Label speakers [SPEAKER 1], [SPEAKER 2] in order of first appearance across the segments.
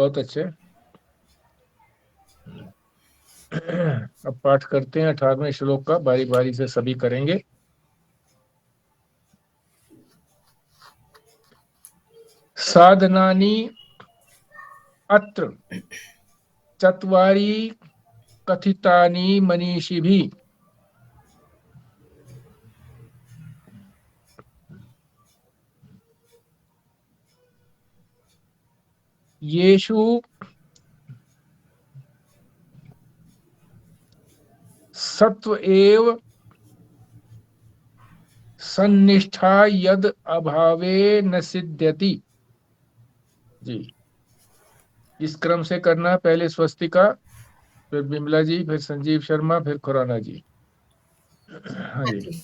[SPEAKER 1] बहुत अच्छे। अब पाठ करते हैं 18वें श्लोक का, बारी बारी से सभी करेंगे। साधनानि अत्र चत्वारि कथितानि मनीषिभिः येषु सत्व एव सन्निष्ठा यद अभावे न सिद्ध्यति। जी, इस क्रम से करना। पहले स्वस्तिका, फिर बिमला जी, फिर संजीव शर्मा, फिर खुराना जी। हाँ जी।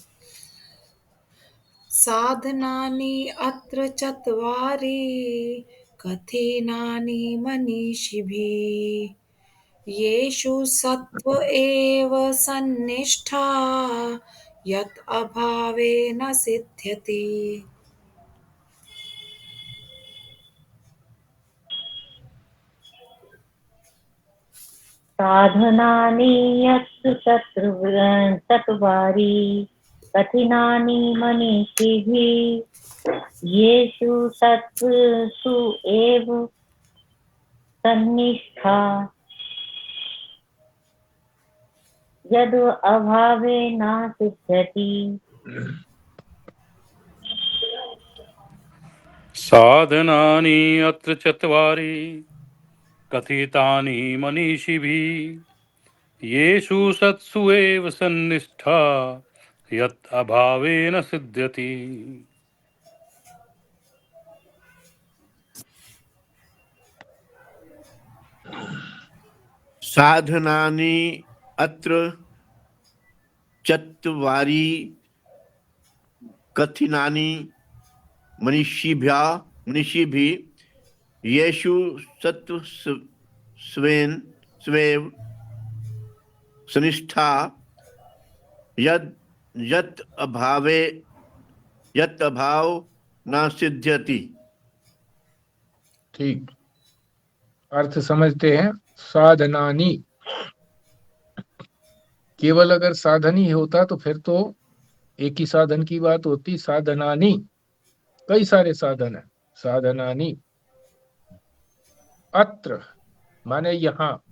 [SPEAKER 2] साधनानि अत्र चत्वारि कथितानि मनीषिभिः येषु सत्व एव सन्निष्ठा यत् अभावे न सिद्ध्यति।
[SPEAKER 3] साधनानि यत्तु चत्वारि कठिनानि मनीषिभिः येषु सत्त्वसु एव सन्निष्ठा यद् अभावे न सिद्ध्यति।
[SPEAKER 4] साधनानि अत्र चत्वारि कथितानि मनीषिभिः येषु सत्सु एव सन्निष्ठा यत् अभावेन सिद्ध्यति।
[SPEAKER 5] साधनानि अत्र चत्वारि कठिनानि मनीषिभिः येषु स्वेव सनिष्ठा यत् अभाव न सिद्ध्यति।
[SPEAKER 1] ठीक, अर्थ समझते हैं। साधनानी, केवल अगर साधन ही होता तो फिर तो एक ही साधन की बात होती। साधनानी, कई सारे साधन है। साधनानी अत्र माने यहाँ,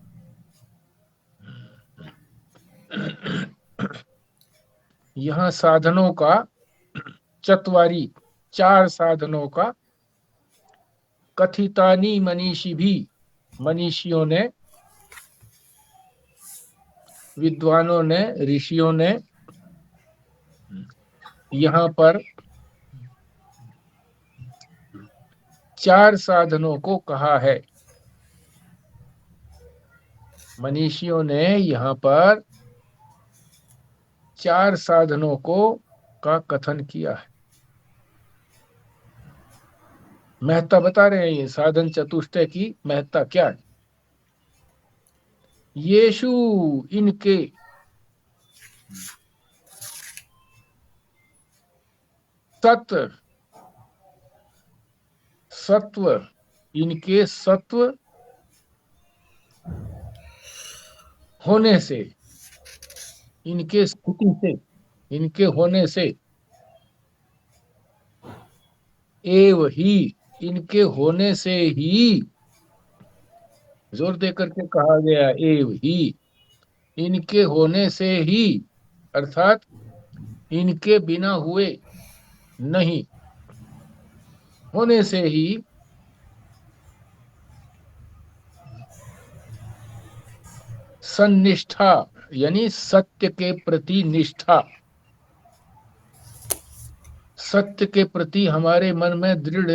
[SPEAKER 1] यहाँ साधनों का, चत्वारी चार साधनों का, कथितानी मनीषी भी, मनीषियों ने, विद्वानों ने, ऋषियों ने यहाँ पर चार साधनों को कहा है। मनीषियों ने यहाँ पर चार साधनों को का कथन किया है। महत्ता बता रहे हैं ये साधन चतुष्टय की महत्ता क्या है। येषु, इनके, सत्व, इनके सत्व होने से, इनके स्थिति से, इनके होने से, एव ही, इनके होने से ही, जोर देकर के कहा गया एव ही, इनके होने से ही, अर्थात इनके बिना हुए नहीं, होने से ही सन्निष्ठा यानी सत्य के प्रति निष्ठा, सत्य के प्रति हमारे मन में दृढ़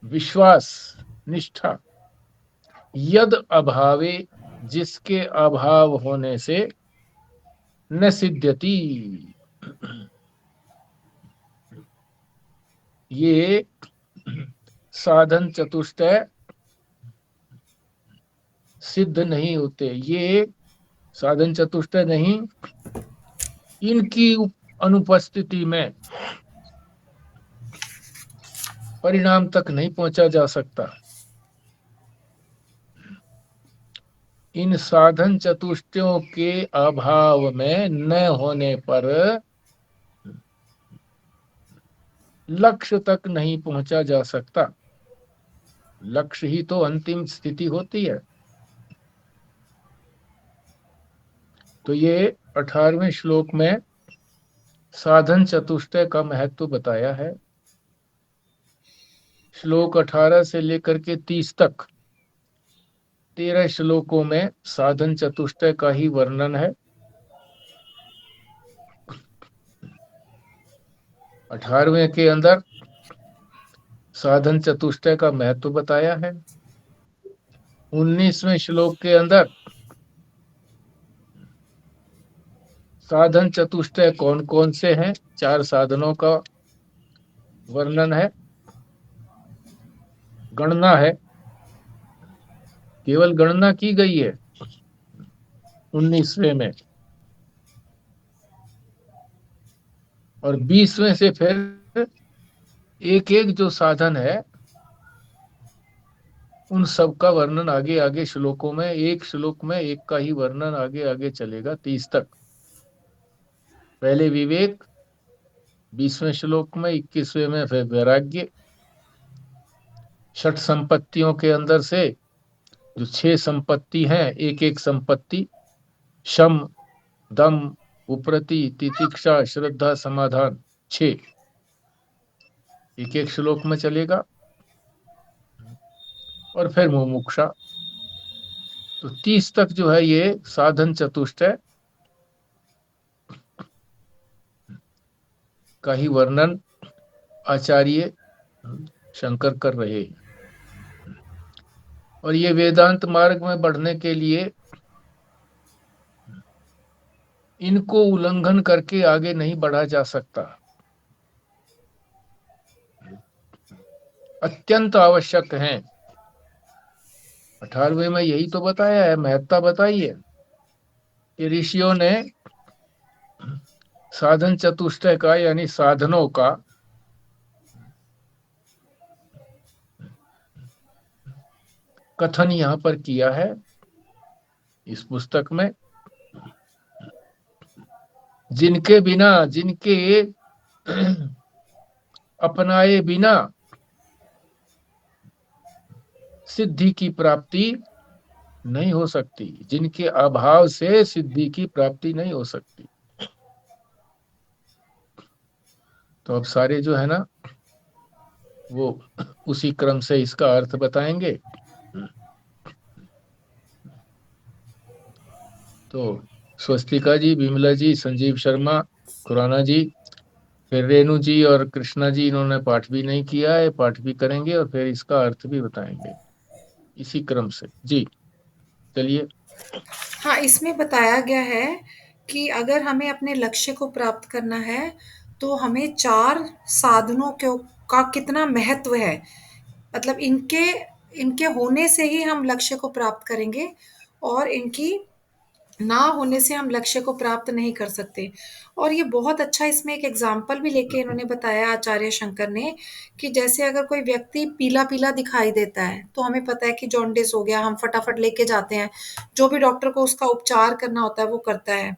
[SPEAKER 1] विश्वास, निष्ठा, यद अभावे, जिसके अभाव होने से, न सिद्ध्यति, ये साधन चतुष्टय सिद्ध नहीं होते। ये साधन चतुष्टय नहीं, इनकी अनुपस्थिति में परिणाम तक नहीं पहुंचा जा सकता। इन साधन चतुष्टयों के अभाव में न होने पर लक्ष्य तक नहीं पहुंचा जा सकता। लक्ष्य ही तो अंतिम स्थिति होती है। तो ये 18वें श्लोक में साधन चतुष्टय का महत्व बताया है। श्लोक 18 से लेकर के 30 तक 13 श्लोकों में साधन चतुष्टय का ही वर्णन है। 18वें के अंदर साधन चतुष्टय का महत्व बताया है। 19वें श्लोक के अंदर साधन चतुष्टय कौन कौन से हैं, 4 साधनों का वर्णन है, गणना है, केवल गणना की गई है 19वें में, और 20वें से फिर एक एक जो साधन है उन सब का वर्णन आगे आगे श्लोकों में, एक श्लोक में एक का ही वर्णन आगे आगे चलेगा 30 तक। पहले विवेक 20वें श्लोक में, 21वें में फिर वैराग्य। षट संपत्तियों के अंदर से जो 6 संपत्ति हैं, एक एक संपत्ति शम, दम, उपरति, तितिक्षा, श्रद्धा, समाधान, 6 एक एक श्लोक में चलेगा। और फिर मुमुक्षा। तो 30 तक जो है ये साधन चतुष्टय का ही वर्णन आचार्य शंकर कर रहे हैं। और ये वेदांत मार्ग में बढ़ने के लिए इनको उल्लंघन करके आगे नहीं बढ़ा जा सकता, अत्यंत आवश्यक हैं। 18वें में यही तो बताया है, महत्ता बताई है कि ऋषियों ने साधन चतुष्टय का यानी साधनों का कथन यहां पर किया है इस पुस्तक में। जिनके बिना, जिनके अपनाए बिना सिद्धि की प्राप्ति नहीं हो सकती, जिनके अभाव से सिद्धि की प्राप्ति नहीं हो सकती। तो अब सारे जो है ना वो उसी क्रम से इसका अर्थ बताएंगे। तो स्वस्तिका जी, विमला जी, संजीव शर्मा, खुराना जी, फिर रेणु जी और कृष्णा जी, इन्होंने पाठ भी नहीं किया है, पाठ भी करेंगे और फिर इसका अर्थ भी बताएंगे इसी क्रम से। जी चलिए।
[SPEAKER 2] हाँ, इसमें बताया गया है कि अगर हमें अपने लक्ष्य को प्राप्त करना है, तो हमें 4 साधनों का कितना महत्व है। मतलब इनके इनके होने से ही हम लक्ष्य को प्राप्त करेंगे, और इनकी ना होने से हम लक्ष्य को प्राप्त नहीं कर सकते। और ये बहुत अच्छा इसमें एक एग्जाम्पल भी लेके इन्होंने बताया आचार्य शंकर ने, कि जैसे अगर कोई व्यक्ति पीला पीला दिखाई देता है तो हमें पता है कि जॉन्डिस हो गया, हम फटाफट लेके जाते हैं, जो भी डॉक्टर को उसका उपचार करना होता है वो करता है।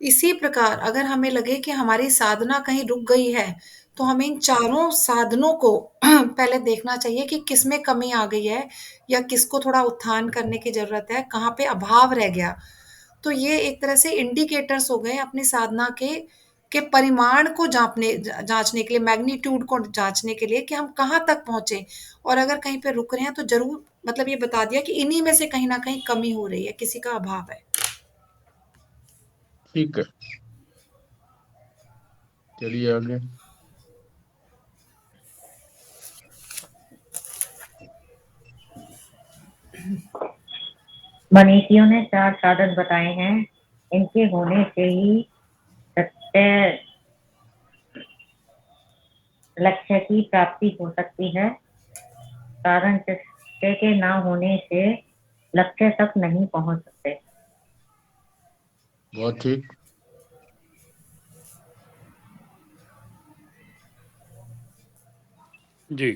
[SPEAKER 2] इसी प्रकार अगर हमें लगे कि हमारी साधना कहीं रुक गई है, तो हमें इन चारों साधनों को पहले देखना चाहिए कि किसमें कमी आ गई है, या किसको थोड़ा उत्थान करने की जरूरत है, कहाँ पे अभाव रह गया। तो ये एक तरह से इंडिकेटर्स हो गए अपनी साधना के परिमाण को जांचने के लिए, मैग्नीट्यूड को जांचने के लिए कि हम कहाँ तक पहुंचे। और अगर कहीं पे रुक रहे हैं तो जरूर, मतलब ये बता दिया कि इन्हीं में से कहीं ना कहीं कमी हो रही है, किसी का अभाव है।
[SPEAKER 1] ठीक है, चलिए आगे।
[SPEAKER 3] मनीषियों ने 4 साधन बताए हैं, इनके होने से ही सत्य लक्ष्य की प्राप्ति हो सकती है। कारण चतुष्टय के ना होने से लक्ष्य तक नहीं पहुंच सकते।
[SPEAKER 1] बहुत ठीक।
[SPEAKER 4] जी,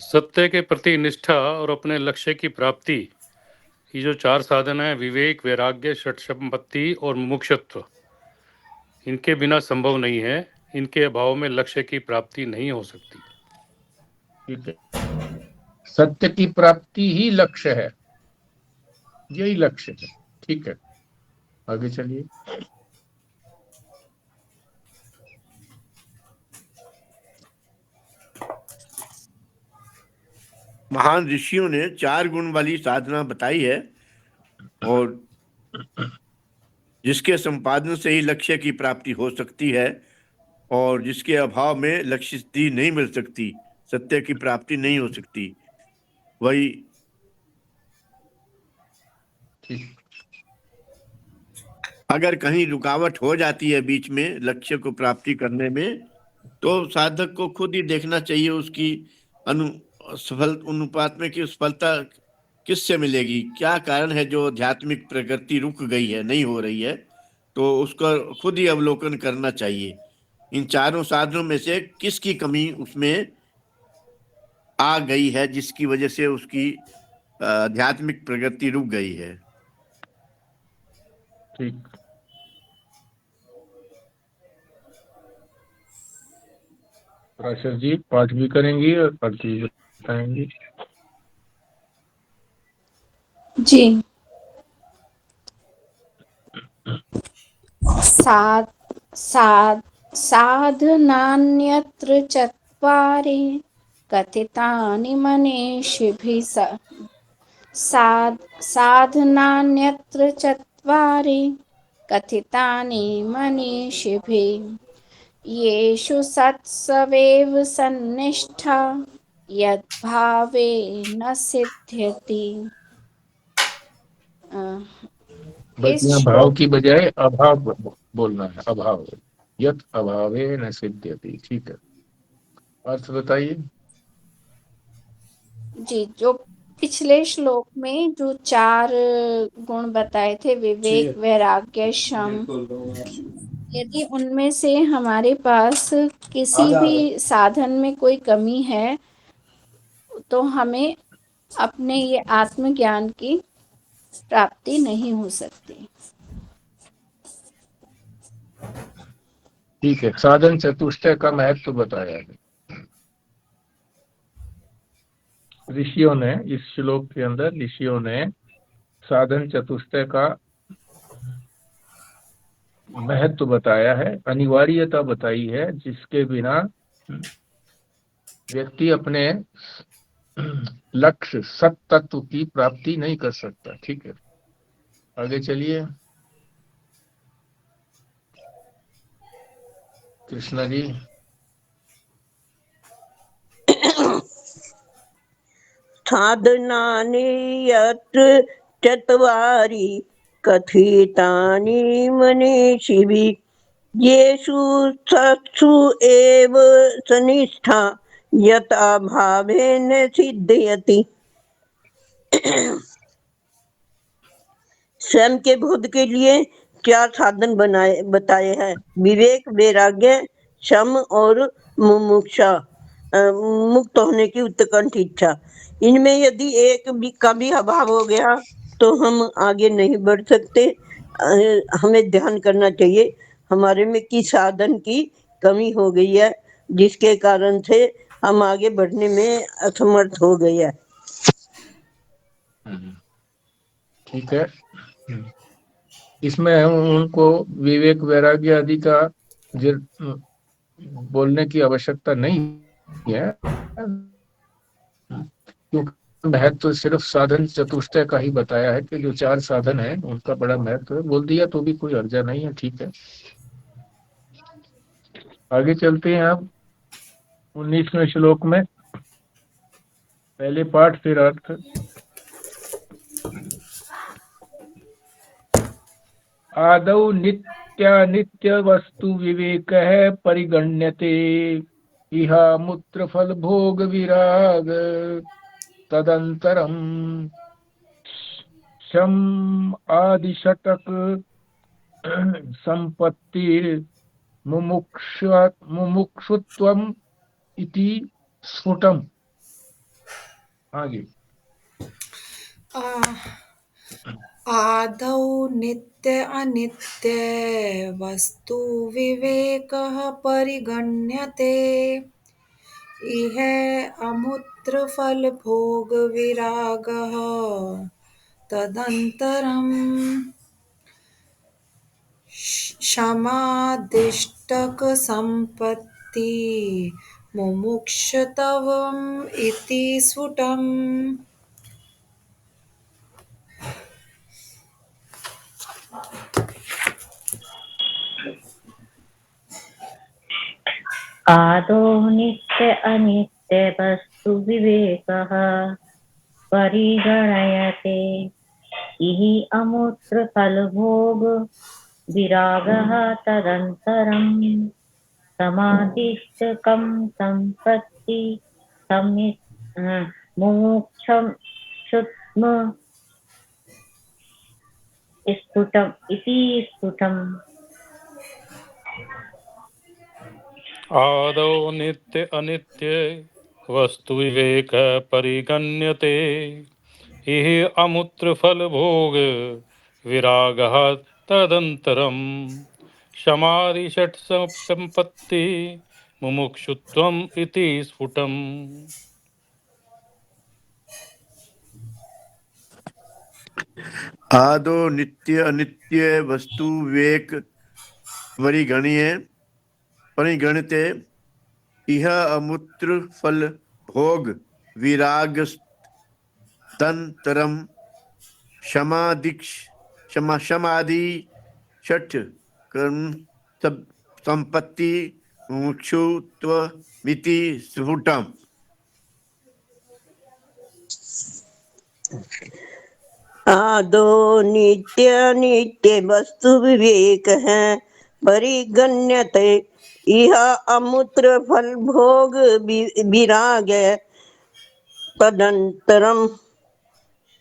[SPEAKER 4] सत्य के प्रति निष्ठा और अपने लक्ष्य की प्राप्ति ये जो 4 साधन है, विवेक, वैराग्य, षट संपत्ति और मुमुक्षुत्व, इनके बिना संभव नहीं है। इनके अभाव में लक्ष्य की प्राप्ति नहीं हो सकती।
[SPEAKER 1] ठीक है, सत्य की प्राप्ति ही लक्ष्य है, यही लक्ष्य है। ठीक है, आगे चलिए।
[SPEAKER 5] महान ऋषियों ने 4 गुण वाली साधना बताई है, और जिसके संपादन से ही लक्ष्य की प्राप्ति हो सकती है, और जिसके अभाव में लक्ष्य सिद्धि नहीं मिल सकती, सत्य की प्राप्ति नहीं हो सकती, वही।
[SPEAKER 1] ठीक,
[SPEAKER 5] अगर कहीं रुकावट हो जाती है बीच में लक्ष्य को प्राप्ति करने में, तो साधक को खुद ही देखना चाहिए उसकी सफल अनुपात में कि सफलता किससे मिलेगी, क्या कारण है जो आध्यात्मिक प्रगति रुक गई है, नहीं हो रही है। तो उसका खुद ही अवलोकन करना चाहिए, इन 4 साधनों में से किसकी कमी उसमें आ गई है, जिसकी वजह से उसकी आध्यात्मिक प्रगति रुक गई है।
[SPEAKER 1] ठीक। पराशर जी पाठ भी करेंगी और अर्थ भी बताएंगी।
[SPEAKER 6] जी। साधनान्यत्र चत्वारि कथितानि मनीषिभिः साधनान्यत्र चत्वारि कथितानि मनीषिभिः येषु सत्स्वेव सन्निष्ठा यद्भावे न सिद्ध्यति। इस
[SPEAKER 1] यहाँ भाव की बजाय अभाव बोलना है, अभाव, यत अभावे न सिद्ध्यति। ठीक है, अर्थ बताइए।
[SPEAKER 6] जी, जो पिछले श्लोक में जो 4 गुण बताए थे, विवेक, वैराग्य, शम, यदि उनमें से हमारे पास किसी भी साधन में कोई कमी है तो हमें अपने ये आत्मज्ञान की प्राप्ति नहीं हो सकती।
[SPEAKER 1] ठीक है, साधन चतुष्टय का महत्व बताया है ऋषियों ने। इस श्लोक के अंदर ऋषियों ने साधन चतुष्टय का महत्व बताया है, अनिवार्यता बताई है, जिसके बिना व्यक्ति अपने लक्ष्य सत तत्व की प्राप्ति नहीं कर सकता। ठीक है, आगे चलिए। कृष्णा जी।
[SPEAKER 7] साधनानि यत्र चत्वारि कथितानि मनीषिभिः येषु सत्सु एव सनिष्ठा यत अभावेन सिद्ध्यति। स्वयं के बोध के लिए 4 साधन बताए हैं, विवेक, वैराग्य, शम और मुमुक्षा, मुक्त होने की उत्कंठ इच्छा। इनमें यदि एक भी का भी अभाव हो गया तो हम आगे नहीं बढ़ सकते। हमें ध्यान करना चाहिए हमारे में किस साधन की कमी हो गई है, जिसके कारण से हम आगे बढ़ने में असमर्थ हो गए हैं।
[SPEAKER 1] ठीक है, इसमें उनको विवेक, वैराग्य आदि का बोलने की आवश्यकता नहीं है, क्योंकि महत्व सिर्फ साधन चतुष्टय का ही बताया है कि जो 4 साधन है उनका बड़ा महत्व है। बोल दिया तो भी कोई अर्जा नहीं है। ठीक है, आगे चलते हैं। आप 19वें श्लोक में पहले पाठ फिर अर्थ। आदौ नित्य वस्तु विवेक है परिगण्यते इहा मूत्र फल भोग विराग तदंतरम शम आदि षटक संपत्ति मुमुक्षुत्वम इति स्फुटम। आगे।
[SPEAKER 2] आदौ नित्य अनित्य वस्तु विवेकः परिगण्यते इह अमुत्र फल भोग विरागः तदंतरम क्षमादिष्टक संपत्ति मुमुक्षुत्वम् इति स्फुटम्।
[SPEAKER 3] आदौ नित्य अनित्य वस्तु विवेकः परिगणयते इह अमुत्र फलभोग विरागः तदंतरम् समाधिष्टकं संपत्ति मुमुक्षुत्वम् स्फुटम् इति स्फुटम्।
[SPEAKER 4] आदौ नित्य अनित्य वस्तु विवेक परिगण्यते इह अमुत्र फल भोग विरागः तदंतरम समाधि षट संपत्ति मुमुक्षुत्वम् इति स्फुटम्।
[SPEAKER 5] आदो नित्य अनित्य वस्तु विवेक परिगणिते इह अमूत्र फल भोग विराग तंतरम समाधि छठ कर्म सब संपत्ति मुमुक्षुत्व मिति स्फुटम।
[SPEAKER 7] आदो नित्य नित्य वस्तु विवेक है परिगण्यते यह अमूत्र फल भोग विराग तदंतरम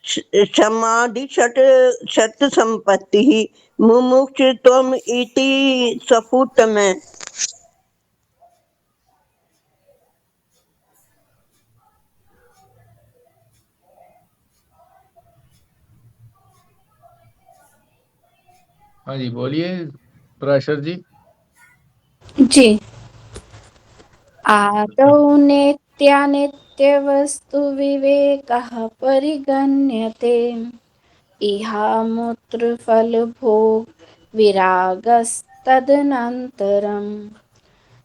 [SPEAKER 7] समाधि षट संपत्ति मुमुक्षुत्वम् इति स्फुटम्।
[SPEAKER 1] हाँ जी, बोलिए पराशर जी।
[SPEAKER 6] जी। आदौ नित्यानित्य वस्तु विवेकः परिगण्यते इहामुत्र फल भोग विरागस्तदनन्तरं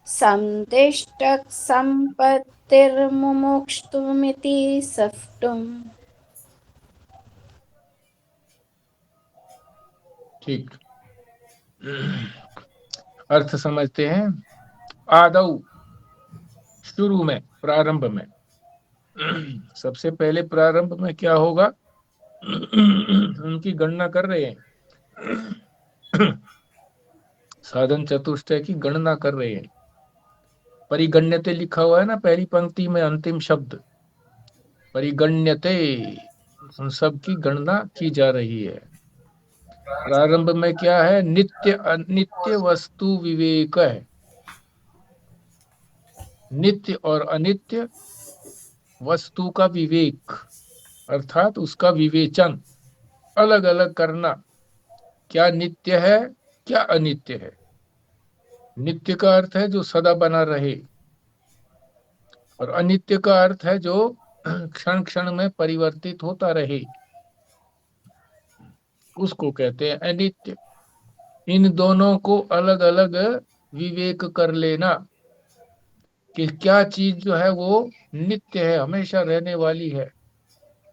[SPEAKER 6] संदिष्टक संपत्तिर्मुमुक्षुत्वमिति स्फुटम्।
[SPEAKER 1] ठीक, अर्थ समझते हैं। आदौ शुरू में, प्रारंभ में। सबसे पहले प्रारंभ में क्या होगा? उनकी गणना कर रहे हैं, साधन चतुष्टय की गणना कर रहे हैं। परिगण्यते लिखा हुआ है ना पहली पंक्ति में, अंतिम शब्द परिगण्यते, उन सब की गणना की जा रही है। प्रारंभ में क्या है? नित्य अनित्य वस्तु विवेक है। नित्य और अनित्य वस्तु का विवेक, अर्थात उसका विवेचन, अलग अलग करना, क्या नित्य है क्या अनित्य है। नित्य का अर्थ है जो सदा बना रहे, और अनित्य का अर्थ है जो क्षण क्षण में परिवर्तित होता रहे, उसको कहते हैं अनित्य। इन दोनों को अलग अलग विवेक कर लेना कि क्या चीज जो है वो नित्य है, हमेशा रहने वाली है,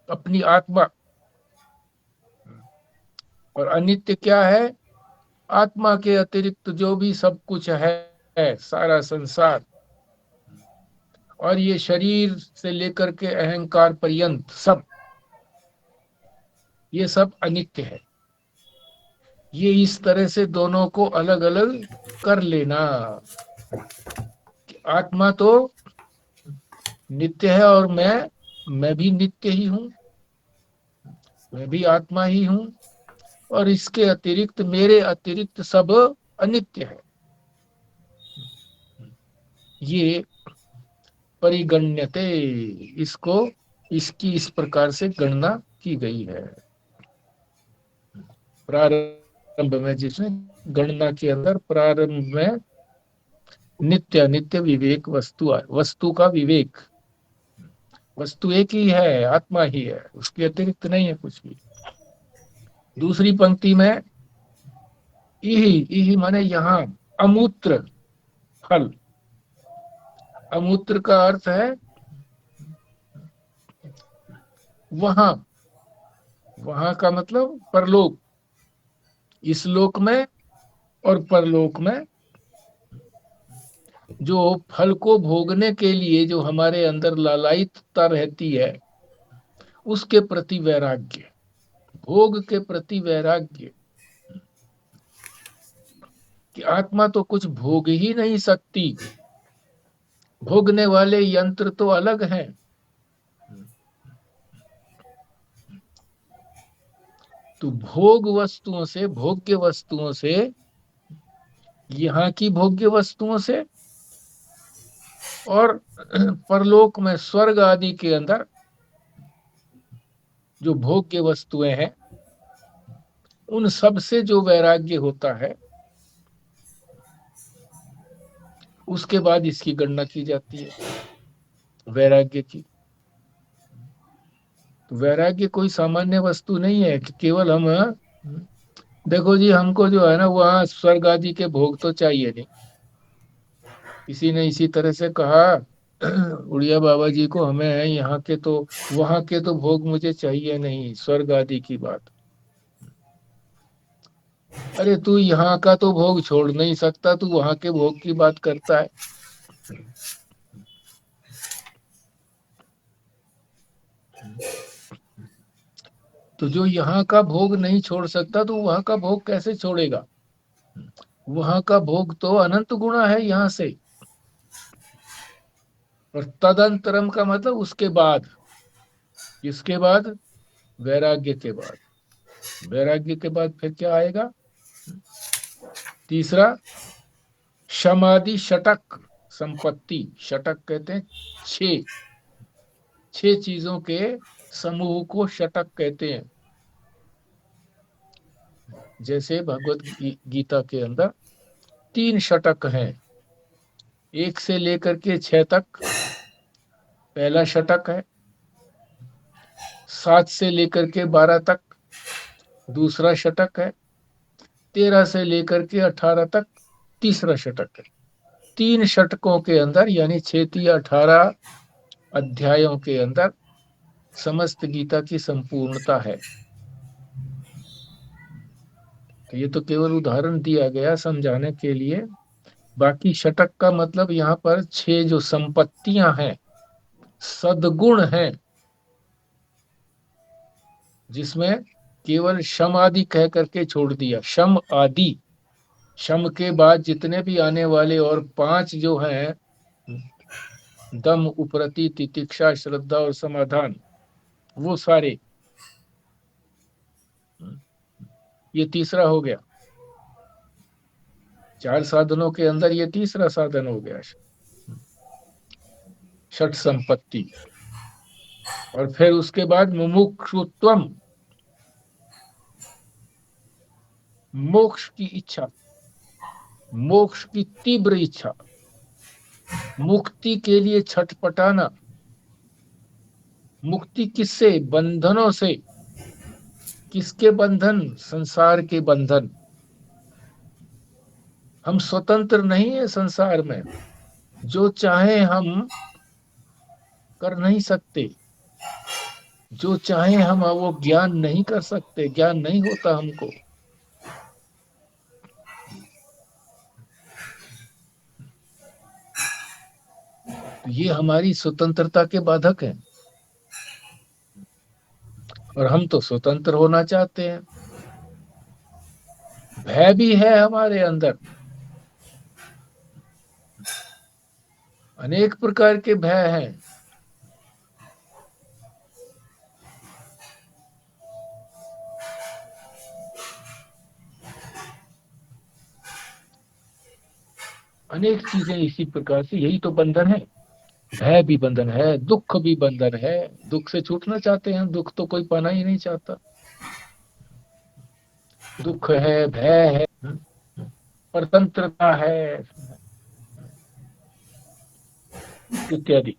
[SPEAKER 1] अपनी आत्मा, और अनित्य क्या है? आत्मा के अतिरिक्त जो भी सब कुछ है, सारा संसार, और ये शरीर से लेकर के अहंकार पर्यंत सब, ये सब अनित्य है। ये इस तरह से दोनों को अलग अलग कर लेना। आत्मा तो नित्य है और मैं भी नित्य ही हूं, मैं भी आत्मा ही हूं, और इसके अतिरिक्त, मेरे अतिरिक्त सब अनित्य है। ये परिगण्यते, इसको, इसकी इस प्रकार से गणना की गई है। प्रारंभ में, जिसमें गणना के अंदर प्रारंभ में नित्य अनित्य विवेक वस्तु का विवेक, वस्तु एक ही है, आत्मा ही है, उसके अतिरिक्त नहीं है कुछ भी। दूसरी पंक्ति में इही माने यहाँ अमूत्र फल, अमूत्र का अर्थ है वहां, वहां का मतलब परलोक, इस लोक में और परलोक में जो फल को भोगने के लिए जो हमारे अंदर लालायितता रहती है, उसके प्रति वैराग्य, भोग के प्रति वैराग्य, कि आत्मा तो कुछ भोग ही नहीं सकती, भोगने वाले यंत्र तो अलग हैं। तो भोग वस्तुओं से, भोग्य वस्तुओं से, यहाँ की भोग्य वस्तुओं से और परलोक में स्वर्ग आदि के अंदर जो भोग्य वस्तुएं हैं, उन सब से जो वैराग्य होता है, उसके बाद इसकी गणना की जाती है वैराग्य की। तो वैराग्य कोई सामान्य वस्तु नहीं है कि केवल हम, देखो जी हमको जो है ना वहाँ स्वर्ग आदि के भोग तो चाहिए नहीं। किसी ने इसी तरह से कहा उड़िया बाबा जी को, हमें है यहाँ के तो, वहाँ के तो भोग मुझे चाहिए नहीं, स्वर्ग आदि की बात। अरे तू यहाँ का तो भोग छोड़ नहीं सकता, तू वहाँ के भोग की बात करता है। तो जो यहाँ का भोग नहीं छोड़ सकता तो वहाँ का भोग कैसे छोड़ेगा? वहाँ का भोग तो अनंत गुणा है यहाँ से। और तदंतरम का मतलब उसके बाद, किसके बाद? वैराग्य के बाद। वैराग्य के बाद फिर क्या आएगा? तीसरा, समाधि षटक संपत्ति। षटक कहते हैं छह चीजों के समूह को षटक कहते हैं। जैसे भगवत गीता के अंदर 3 षटक हैं, 1 से लेकर के 6 तक पहला षटक है, 7 से लेकर के 12 तक दूसरा षटक है, 13 से लेकर के 18 तक तीसरा षटक है। 3 षटकों के अंदर यानी 6 या 18 अध्यायों के अंदर समस्त गीता की संपूर्णता है। तो ये तो केवल उदाहरण दिया गया समझाने के लिए। बाकी षटक का मतलब यहाँ पर 6 जो संपत्तियां हैं, सद्गुण हैं, जिसमें केवल शम आदि कह करके छोड़ दिया। शम आदि, शम के बाद जितने भी आने वाले और 5 जो हैं, दम, उपरति, तितिक्षा, श्रद्धा और समाधान, वो सारे, ये तीसरा हो गया। 4 साधनों के अंदर ये तीसरा साधन हो गया, षट संपत्ति। और फिर उसके बाद मुमुक्षुत्वम, मोक्ष की इच्छा, मोक्ष की तीव्र इच्छा, मुक्ति के लिए छटपटाना। मुक्ति किससे? बंधनों से। किसके बंधन? संसार के बंधन। हम स्वतंत्र नहीं है संसार में, जो चाहे हम कर नहीं सकते, जो चाहे हम वो ज्ञान नहीं कर सकते, ज्ञान नहीं होता हमको। ये हमारी स्वतंत्रता के बाधक हैं और हम तो स्वतंत्र होना चाहते हैं। भय भी है हमारे अंदर, अनेक प्रकार के भय हैं। अनेक चीजें इसी प्रकार से, यही तो बंधन है। भय भी बंधन है, दुख भी बंधन है। दुख से छूटना चाहते हैं, दुख तो कोई पाना ही नहीं चाहता। दुख है, भय है, परतंत्रता है इत्यादि।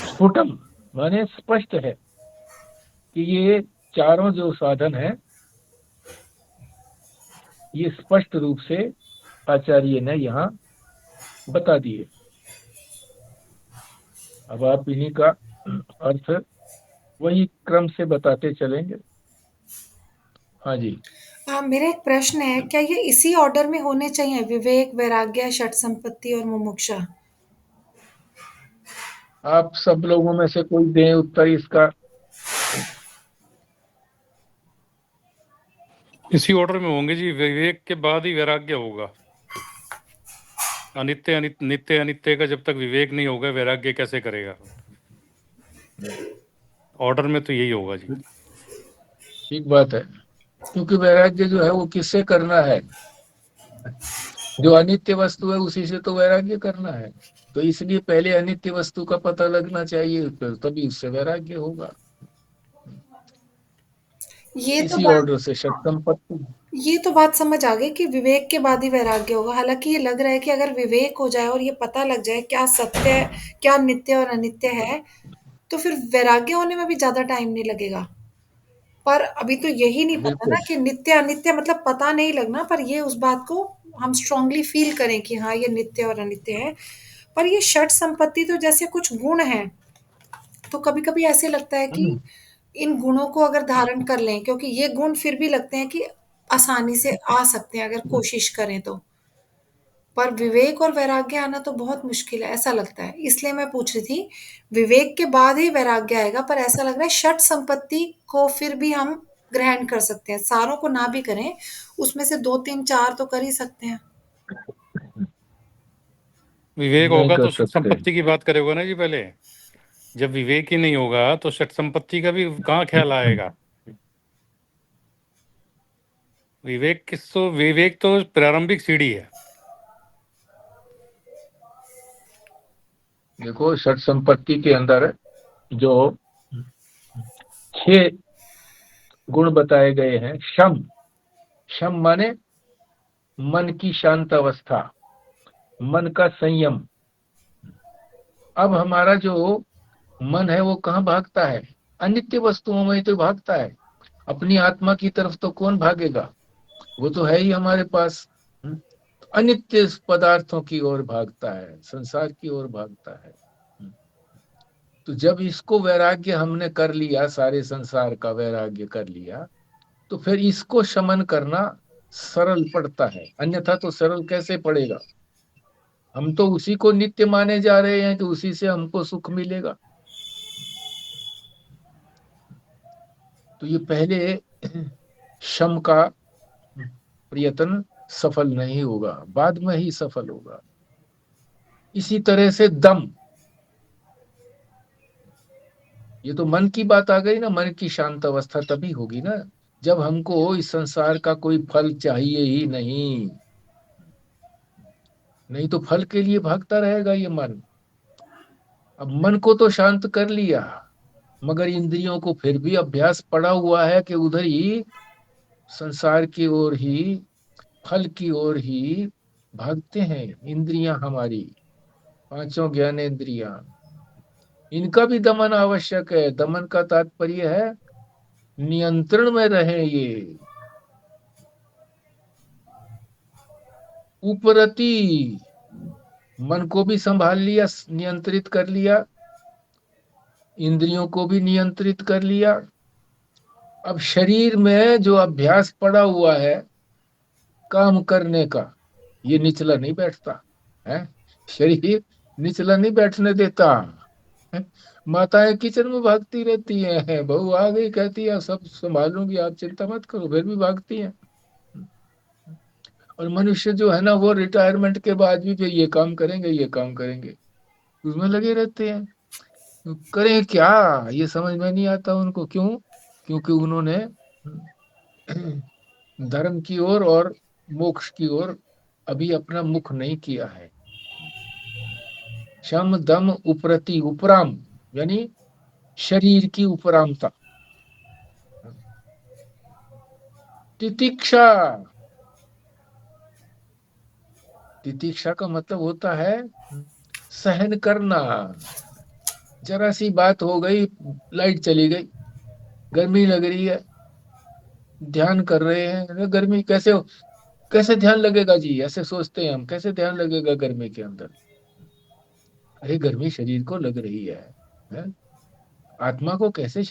[SPEAKER 1] स्फुटम माने स्पष्ट है कि ये चारों जो साधन है ये स्पष्ट रूप से आचार्य ने यहाँ बता दिए। अब आप इन्हीं का अर्थ वही क्रम से बताते चलेंगे। हाँ जी।
[SPEAKER 2] मेरा एक प्रश्न है, क्या ये इसी ऑर्डर में होने चाहिए, विवेक, वैराग्य, षट संपत्ति और मुमुक्षा?
[SPEAKER 1] आप सब लोगों में से कोई दे उत्तर इसका।
[SPEAKER 4] इसी ऑर्डर में होंगे जी। विवेक के बाद ही वैराग्य होगा। अनित्य नित्य अनित्य का जब तक विवेक नहीं होगा वैराग्य कैसे करेगा? ऑर्डर में तो यही होगा जी।
[SPEAKER 1] ठीक बात है, क्योंकि वैराग्य जो है वो किससे करना है? जो अनित्य वस्तु है उसी से तो वैराग्य करना है। तो इसलिए पहले अनित्य वस्तु का पता लगना चाहिए, तभी उससे वैराग्य होगा।
[SPEAKER 2] ये तो
[SPEAKER 1] इसी
[SPEAKER 2] बात
[SPEAKER 1] ऑर्डर से षट संपत्ति।
[SPEAKER 2] ये तो बात समझ आ गई कि विवेक के बाद ही वैराग्य होगा। हालांकि ये लग रहा है कि अगर विवेक हो जाए और ये पता लग जाए क्या सत्य है, क्या नित्य और अनित्य है, तो फिर वैराग्य होने में भी ज्यादा टाइम नहीं लगेगा। पर अभी तो यही नहीं पता ना
[SPEAKER 1] बिल्कुल।
[SPEAKER 2] कि नित्य अनित्य, मतलब पता नहीं लगना, पर ये उस बात को हम स्ट्रांगली फील करें कि हाँ ये नित्य और अनित्य है। पर ये षट संपत्ति तो जैसे कुछ गुण हैं, तो कभी कभी ऐसे लगता है कि इन गुणों को अगर धारण कर लें, क्योंकि ये गुण फिर भी लगते हैं कि आसानी से आ सकते हैं अगर कोशिश करें तो। पर विवेक और वैराग्य आना तो बहुत मुश्किल है ऐसा लगता है। इसलिए मैं पूछ रही थी, विवेक के बाद ही वैराग्य आएगा, पर ऐसा लग रहा है षट संपत्ति को फिर भी हम ग्रहण कर सकते हैं, सारों को ना भी करें, उसमें से 2 3 4 तो कर ही सकते हैं।
[SPEAKER 4] विवेक
[SPEAKER 1] नहीं
[SPEAKER 4] होगा
[SPEAKER 1] कर
[SPEAKER 4] तो षट
[SPEAKER 1] सकते।
[SPEAKER 4] संपत्ति की बात करेगा ना जी। पहले जब विवेक ही नहीं होगा तो षट संपत्ति का भी कहाँ ख्याल आएगा? विवेक तो प्रारंभिक सीढ़ी है।
[SPEAKER 1] देखो षट संपत्ति के अंदर जो 6 गुण बताए गए हैं, शम, शम माने मन की शांत अवस्था, मन का संयम। अब हमारा जो मन है वो कहाँ भागता है? अनित्य वस्तुओं में तो भागता है। अपनी आत्मा की तरफ तो कौन भागेगा? वो तो है ही हमारे पास। अनित्य पदार्थों की ओर भागता है, संसार की ओर भागता है। तो जब इसको वैराग्य हमने कर लिया, सारे संसार का वैराग्य कर लिया, तो फिर इसको शमन करना सरल पड़ता है। अन्यथा तो सरल कैसे पड़ेगा? हम तो उसी को नित्य माने जा रहे हैं कि उसी से हमको सुख मिलेगा। तो ये पहले शम का प्रयत्न सफल नहीं होगा, बाद में ही सफल होगा। इसी तरह से दम, ये तो मन की बात आ गई ना। मन की शांत अवस्था तभी होगी ना जब हमको इस संसार का कोई फल चाहिए ही नहीं। नहीं तो फल के लिए भागता रहेगा ये मन। अब मन को तो शांत कर लिया, मगर इंद्रियों को फिर भी अभ्यास पड़ा हुआ है कि उधर ही संसार की ओर ही, फल की ओर ही भागते हैं इंद्रियां हमारी, 5 ज्ञानेंद्रियां। इनका भी दमन आवश्यक है। दमन का तात्पर्य है नियंत्रण में रहे ये। उपरति, मन को भी संभाल लिया, नियंत्रित कर लिया, इंद्रियों को भी नियंत्रित कर लिया। अब शरीर में जो अभ्यास पड़ा हुआ है काम करने का, ये निचला नहीं बैठता है। शरीर निचला नहीं बैठने देता है। माताएं किचन में भागती रहती हैं, बहू आ गई कहती है सब संभालूंगी आप चिंता मत करो, फिर भी भागती हैं। और मनुष्य जो है ना वो रिटायरमेंट के बाद भी फिर ये काम करेंगे ये काम करेंगे, उसमें लगे रहते हैं। तो करें क्या ये समझ में नहीं आता उनको। क्यों? क्योंकि उन्होंने धर्म की ओर और मोक्ष की ओर अभी अपना मुख नहीं किया है। शम दम उपरति, उपराम यानी शरीर की उपरामता। तितिक्षा, तितिक्षा का मतलब होता है सहन करना। जरा सी बात हो गई, लाइट चली गई, गर्मी लग रही है, ध्यान कर रहे हैं, अरे गर्मी कैसे हो, कैसे ध्यान लगेगा जी, ऐसे सोचते हैं हम, कैसे ध्यान लगेगा गर्मी के अंदर। अरे गर्मी शरीर को लग रही है? आत्मा को कैसे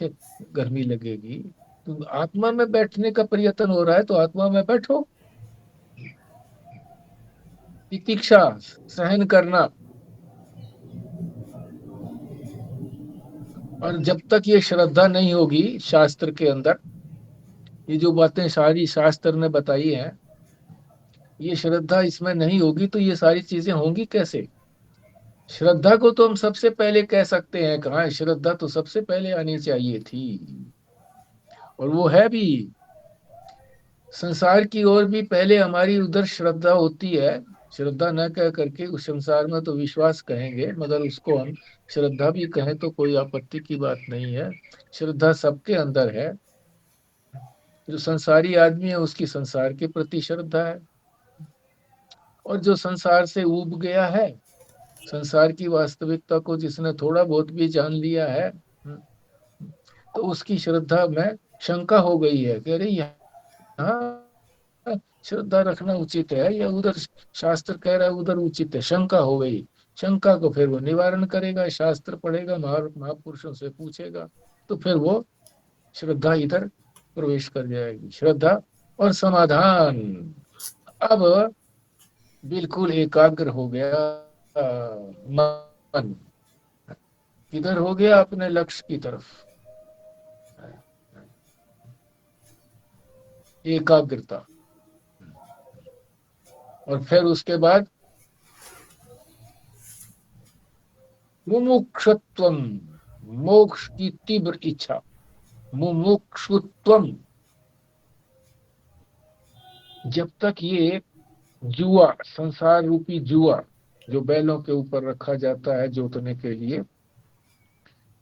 [SPEAKER 1] गर्मी लगेगी? तो आत्मा में बैठने का प्रयत्न हो रहा है तो आत्मा में बैठो। तितिक्षा, सहन करना। और जब तक ये श्रद्धा नहीं होगी शास्त्र के अंदर, ये जो बातें सारी शास्त्र ने बताई हैं, ये श्रद्धा इसमें नहीं होगी तो ये सारी चीजें होंगी कैसे? श्रद्धा को तो हम सबसे पहले कह सकते हैं, कहाँ श्रद्धा तो सबसे पहले आनी चाहिए थी, और वो है भी। संसार की ओर भी पहले हमारी उधर श्रद्धा होती है, श्रद्धा न कह करके उस संसार में तो विश्वास कहेंगे, मगर उसको हम श्रद्धा भी कहें तो कोई आपत्ति की बात नहीं है। श्रद्धा सबके अंदर है। जो संसारी आदमी है उसकी संसार के प्रति श्रद्धा है, और जो संसार से ऊब गया है, संसार की वास्तविकता को जिसने थोड़ा बहुत भी जान लिया है, तो उसकी श्रद्धा में शंका हो गई है कि अरे यहाँ श्रद्धा रखना उचित है या उधर शास्त्र कह रहा है उधर उचित है, शंका हो गई। शंका को फिर वो निवारण करेगा, शास्त्र पढ़ेगा, महापुरुषों से पूछेगा, तो फिर वो श्रद्धा इधर प्रवेश कर जाएगी। श्रद्धा और समाधान। अब बिल्कुल एकाग्र हो गया मन, किधर हो गया? अपने लक्ष्य की तरफ। एकाग्रता। और फिर उसके बाद मुमुक्षुत्वम, मोक्ष की तीव्र इच्छा। मुमुक्षुत्वम, जब तक ये जुआ, संसार रूपी जुआ जो बैलों के ऊपर रखा जाता है जोतने के लिए,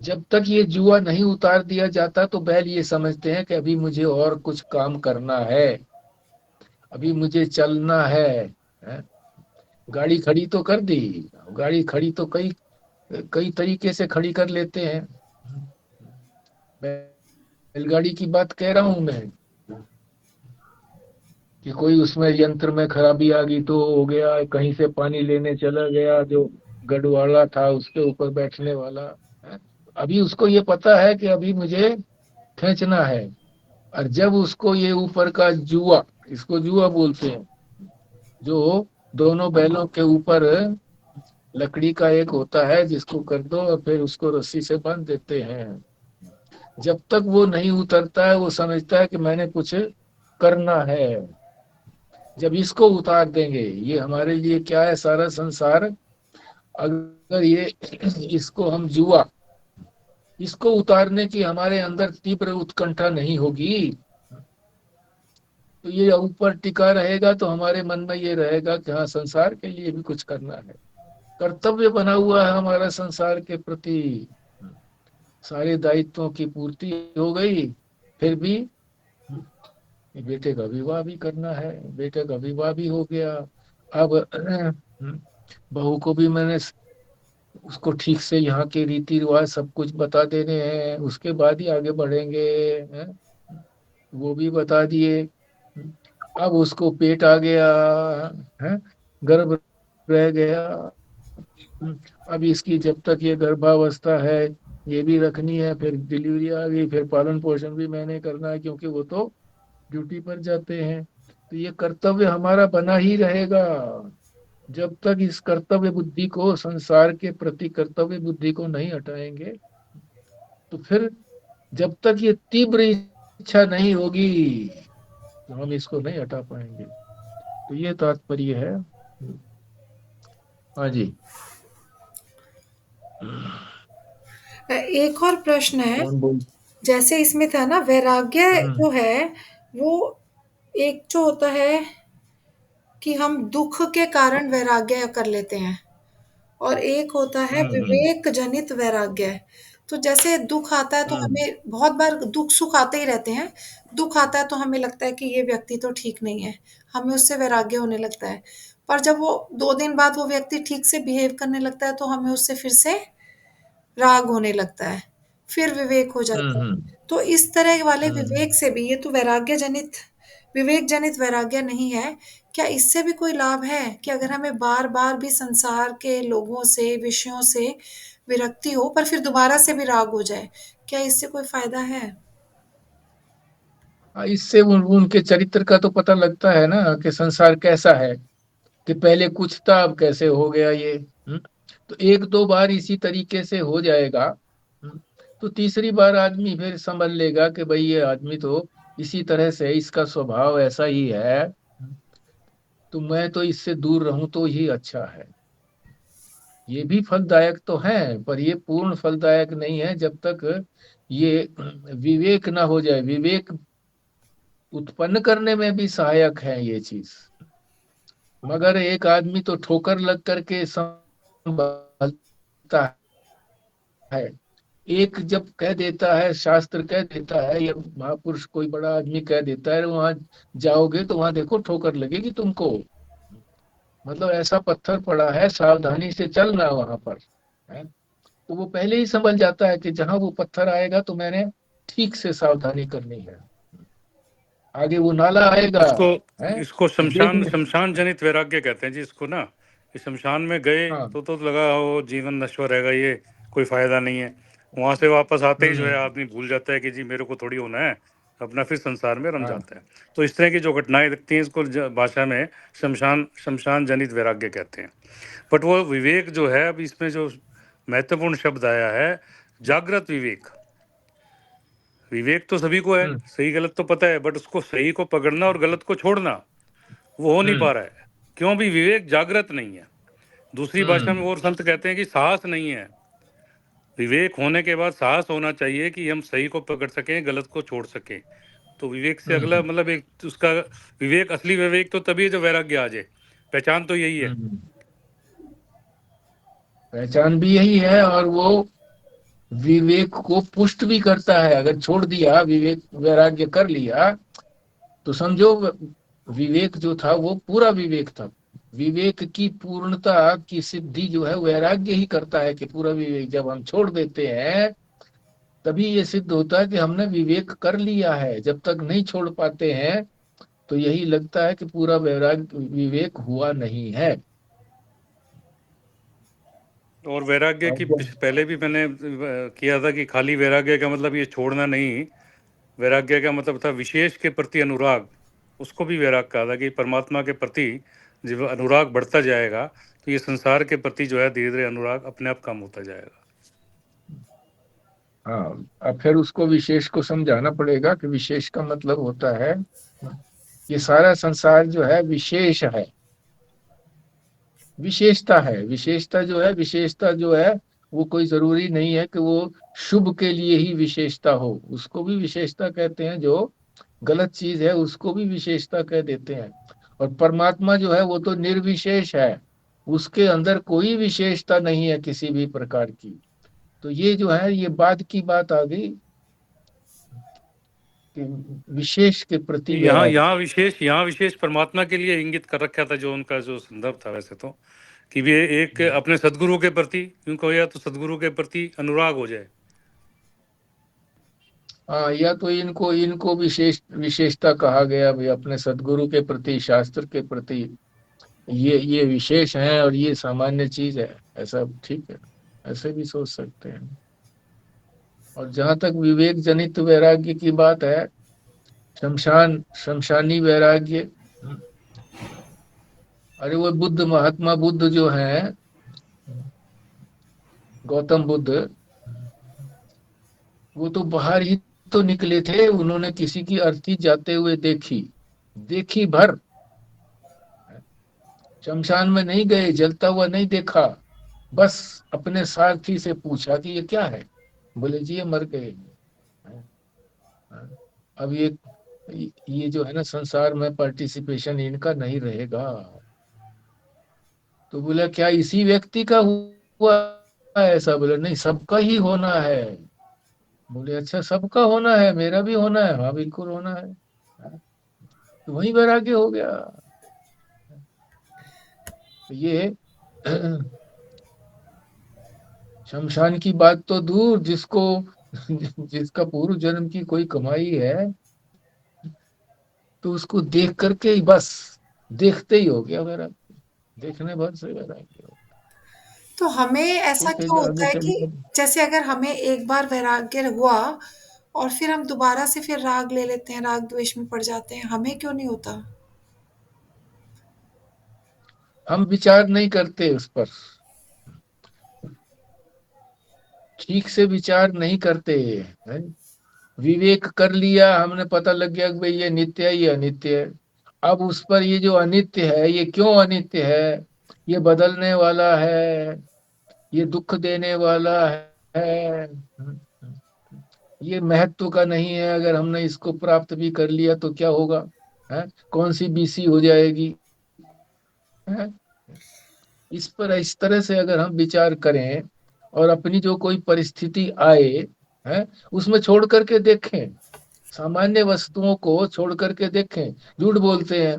[SPEAKER 1] जब तक ये जुआ नहीं उतार दिया जाता तो बैल ये समझते हैं कि अभी मुझे और कुछ काम करना है, अभी मुझे चलना है? गाड़ी खड़ी तो कर दी, गाड़ी खड़ी तो कई तरीके से खड़ी कर लेते हैं। बैलगाड़ी की बात कह रहा हूं मैं, कि कोई उसमें यंत्र में खराबी आ गई तो हो गया, कहीं से पानी लेने चला गया, जो गढ़वाला था उसके ऊपर बैठने वाला, अभी उसको ये पता है कि अभी मुझे खींचना है। और जब उसको ये ऊपर का जुआ, इसको जुआ बोलते हैं, जो दोनों बैलों के ऊपर लकड़ी का एक होता है जिसको कर दो और फिर उसको रस्सी से बांध देते हैं, जब तक वो नहीं उतरता है वो समझता है कि मैंने कुछ करना है। जब इसको उतार देंगे, ये हमारे लिए क्या है सारा संसार, अगर ये इसको हम जुआ, इसको उतारने की हमारे अंदर तीव्र उत्कंठा नहीं होगी तो ये ऊपर टिका रहेगा, तो हमारे मन में ये रहेगा कि हाँ संसार के लिए भी कुछ करना है, कर्तव्य बना हुआ है हमारा संसार के प्रति, सारे दायित्वों की पूर्ति हो गई, फिर भी बेटे का विवाह भी करना है, बेटे का विवाह भी हो गया, अब बहू को भी मैंने उसको ठीक से यहाँ के रीति रिवाज सब कुछ बता देने हैं, उसके बाद ही आगे बढ़ेंगे, वो भी बता दिए। अब उसको पेट आ गया है, गर्भ रह गया, अब इसकी जब तक ये गर्भावस्था है ये भी रखनी है, फिर डिलीवरी आ गई, फिर पालन पोषण भी मैंने करना है क्योंकि वो तो ड्यूटी पर जाते हैं। तो ये कर्तव्य हमारा बना ही रहेगा जब तक इस कर्तव्य बुद्धि को, संसार के प्रति कर्तव्य बुद्धि को नहीं हटाएंगे। तो फिर जब तक ये तीव्र इच्छा नहीं होगी तो हम इसको नहीं हटा पाएंगे। तो ये तात्पर्य है। हाँ जी,
[SPEAKER 2] एक और प्रश्न है,
[SPEAKER 1] कौन बोल?
[SPEAKER 2] जैसे इसमें था ना वैराग्य जो है वो एक जो होता है कि हम दुख के कारण वैराग्य कर लेते हैं, और एक होता है विवेक जनित वैराग्य। तो जैसे दुख आता है तो हमें बहुत बार दुख सुख आते ही रहते हैं। दुख आता है तो हमें लगता है कि ये व्यक्ति तो ठीक नहीं है, हमें उससे वैराग्य होने लगता है। पर जब वो 2 दिन बाद वो व्यक्ति ठीक से बिहेव करने लगता है तो हमें उससे फिर से राग होने लगता है, फिर विवेक हो जाता है।
[SPEAKER 1] हम्म।
[SPEAKER 2] तो इस तरह वाले
[SPEAKER 1] हम्म।
[SPEAKER 2] विवेक से भी, ये तो वैराग्य जनित विवेक जनित वैराग्य नहीं है, क्या इससे भी कोई लाभ है कि अगर हमें बार-बार भी संसार के लोगों से, विषयों से विरक्ति हो पर फिर दोबारा से भी राग हो जाए, क्या इससे कोई फायदा है?
[SPEAKER 1] इससे उनके चरित्र का तो पता लगता है ना कि संसार कैसा है, कि पहले कुछ था अब कैसे हो गया ये। तो एक दो बार इसी तरीके से हो जाएगा। तो तीसरी बार आदमी फिर समझ लेगा कि भाई ये आदमी तो इसी तरह से है, इसका स्वभाव ऐसा ही है। तो मैं तो इससे दूर रहूं तो ही अच्छा है। ये भी फलदायक तो है, पर ये पूर्ण फलदायक नहीं है जब तक ये विवेक ना हो जाए। विवेक उत्पन्न करने में भी सहायक है ये चीज, मगर एक आदमी तो ठोकर लग करके संभलता है। एक जब कह देता है, शास्त्र कह देता है या महापुरुष कोई बड़ा आदमी कह देता है, वहां जाओगे तो वहां देखो ठोकर लगेगी तुमको, मतलब ऐसा पत्थर पड़ा है, सावधानी से चलना वहां पर है। तो वो पहले ही समझ जाता है कि जहां वो पत्थर आएगा तो मैंने ठीक से सावधानी करनी है, आगे वो नाला आएगा
[SPEAKER 4] इसको
[SPEAKER 1] है
[SPEAKER 4] इसको
[SPEAKER 1] तो देख
[SPEAKER 4] शमशान
[SPEAKER 1] ले।
[SPEAKER 4] शमशान जनित वैराग्य कहते हैं जी इसको ना। कि शमशान में गए
[SPEAKER 1] हाँ।
[SPEAKER 4] तो लगा वो जीवन नश्वर रहेगा, ये कोई फायदा नहीं है। वहां से वापस आते ही जो है
[SPEAKER 1] हम्म।
[SPEAKER 4] आदमी भूल जाता है कि जी मेरे को थोड़ी होना है, अपना फिर संसार में रम
[SPEAKER 1] हाँ।
[SPEAKER 4] जाता है। तो इस तरह की जो घटनाएं दिखती हैं इसको भाषा में शमशान शमशान जनित वैराग्य कहते हैं। बट वो विवेक जो है, अब इसमें जो महत्वपूर्ण शब्द आया है, जागृत विवेक। विवेक तो सभी को है,
[SPEAKER 1] हम्म।
[SPEAKER 4] सही गलत तो पता है, बट उसको सही को पकड़ना और गलत को छोड़ना वो हो नहीं
[SPEAKER 1] हम्म।
[SPEAKER 4] पा रहा है। क्यों? भी विवेक जागृत नहीं है। दूसरी भाषा में
[SPEAKER 1] हम्म।
[SPEAKER 4] और संत कहते हैं कि साहस नहीं है। विवेक होने के बाद साहस होना चाहिए कि हम सही को पकड़ सकें, गलत को छोड़ सकें। तो विवेक से अगला
[SPEAKER 1] हम्म।
[SPEAKER 4] मतलब एक उसका विवेक, असली विवेक तो तभी है जब वैराग्य आ जाए। पहचान तो यही है।
[SPEAKER 1] हम्म। पहचान भी यही है, और वो विवेक को पुष्ट भी करता है। अगर छोड़ दिया, विवेक वैराग्य कर लिया, तो समझो विवेक जो था वो पूरा विवेक था। विवेक की पूर्णता की सिद्धि जो है वैराग्य ही करता है, कि पूरा विवेक जब हम छोड़ देते हैं तभी ये सिद्ध होता है कि हमने विवेक कर लिया है। जब तक नहीं छोड़ पाते हैं तो यही लगता है कि पूरा वैराग्य विवेक हुआ नहीं है।
[SPEAKER 4] और वैराग्य की
[SPEAKER 1] अब
[SPEAKER 4] पहले भी मैंने किया था कि खाली वैराग्य का मतलब ये छोड़ना नहीं। वैराग्य का मतलब था विशेष के प्रति अनुराग। उसको भी वैराग कहा था कि परमात्मा के प्रति जब अनुराग बढ़ता जाएगा तो ये संसार के प्रति जो है धीरे धीरे अनुराग अपने आप कम होता जाएगा।
[SPEAKER 1] हाँ, अब फिर उसको विशेष को समझाना पड़ेगा कि विशेष का मतलब होता है ये सारा संसार जो है विशेष है, विशेषता है। विशेषता जो है वो कोई जरूरी नहीं है कि वो शुभ के लिए ही विशेषता हो, उसको भी विशेषता कहते हैं। जो गलत चीज है उसको भी विशेषता कह देते हैं। और परमात्मा जो है वो तो निर्विशेष है, उसके अंदर कोई विशेषता नहीं है किसी भी प्रकार की। तो ये जो है ये बाद की बात आ गई कि विशेष के प्रति
[SPEAKER 4] यहाँ
[SPEAKER 1] वैराग्य।
[SPEAKER 4] यहाँ विशेष परमात्मा के लिए इंगित कर रखा था, जो उनका जो संदर्भ था वैसे तो, कि वे एक अपने सदगुरु के प्रति, क्यों कहो या तो सदगुरु के प्रति अनुराग हो जाए।
[SPEAKER 1] हाँ, या तो इनको इनको विशेषता कहा गया भाई, अपने सदगुरु के प्रति, शास्त्र के प्रति ये विशेष है और ये सामान्य चीज है, ऐसा ठीक है, ऐसे भी सोच सकते हैं। और जहां तक विवेक जनित वैराग्य की बात है, शमशानी वैराग्य, अरे वो बुद्ध, महात्मा बुद्ध जो है, गौतम बुद्ध, वो तो बाहर ही तो निकले थे। उन्होंने किसी की अर्थी जाते हुए देखी, देखी भर, शमशान में नहीं गए, जलता हुआ नहीं देखा, बस अपने सारथी से पूछा कि ये क्या है। बोले जी ये मर गए। अब ये जो है ना संसार में पार्टिसिपेशन इनका नहीं रहेगा। तो बोला क्या इसी व्यक्ति का हुआ? ऐसा बोले, नहीं सबका ही होना है। बोले अच्छा सबका होना है, मेरा भी होना है, हाँ बिल्कुल होना है। तो वही वैराग्य हो गया। तो ये शमशान की बात तो दूर, जिसको जिसका पूर्व जन्म की कोई कमाई है, तो उसको देख करके ही बस, देखते ही हो गया वैराग्य, देखने भर से वैराग्य हो।
[SPEAKER 2] तो हमें ऐसा
[SPEAKER 1] ठीक है जी,
[SPEAKER 2] क्यों
[SPEAKER 1] आगे
[SPEAKER 2] होता है कि
[SPEAKER 1] चलिए।
[SPEAKER 2] जैसे अगर हमें एक बार वैराग्य हुआ और फिर हम दोबारा से फिर राग ले लेते हैं, राग द्वेष में पड़ जाते हैं, हमें क्यों नहीं होता?
[SPEAKER 1] हम विचार नहीं करते उस पर, ठीक से विचार नहीं करते हैं। विवेक कर लिया हमने, पता लग गया कि भाई ये नित्य है, ये अनित्य है। अब उस पर ये जो अनित्य है, ये क्यों अनित्य है, ये बदलने वाला है, ये दुख देने वाला है, ये महत्व का नहीं है, अगर हमने इसको प्राप्त भी कर लिया तो क्या होगा, है कौन सी बीसी हो जाएगी, है? इस पर इस तरह से अगर हम विचार करें और अपनी जो कोई परिस्थिति आए, है उसमें छोड़ करके देखें, सामान्य वस्तुओं को छोड़ करके देखें। झूठ बोलते हैं।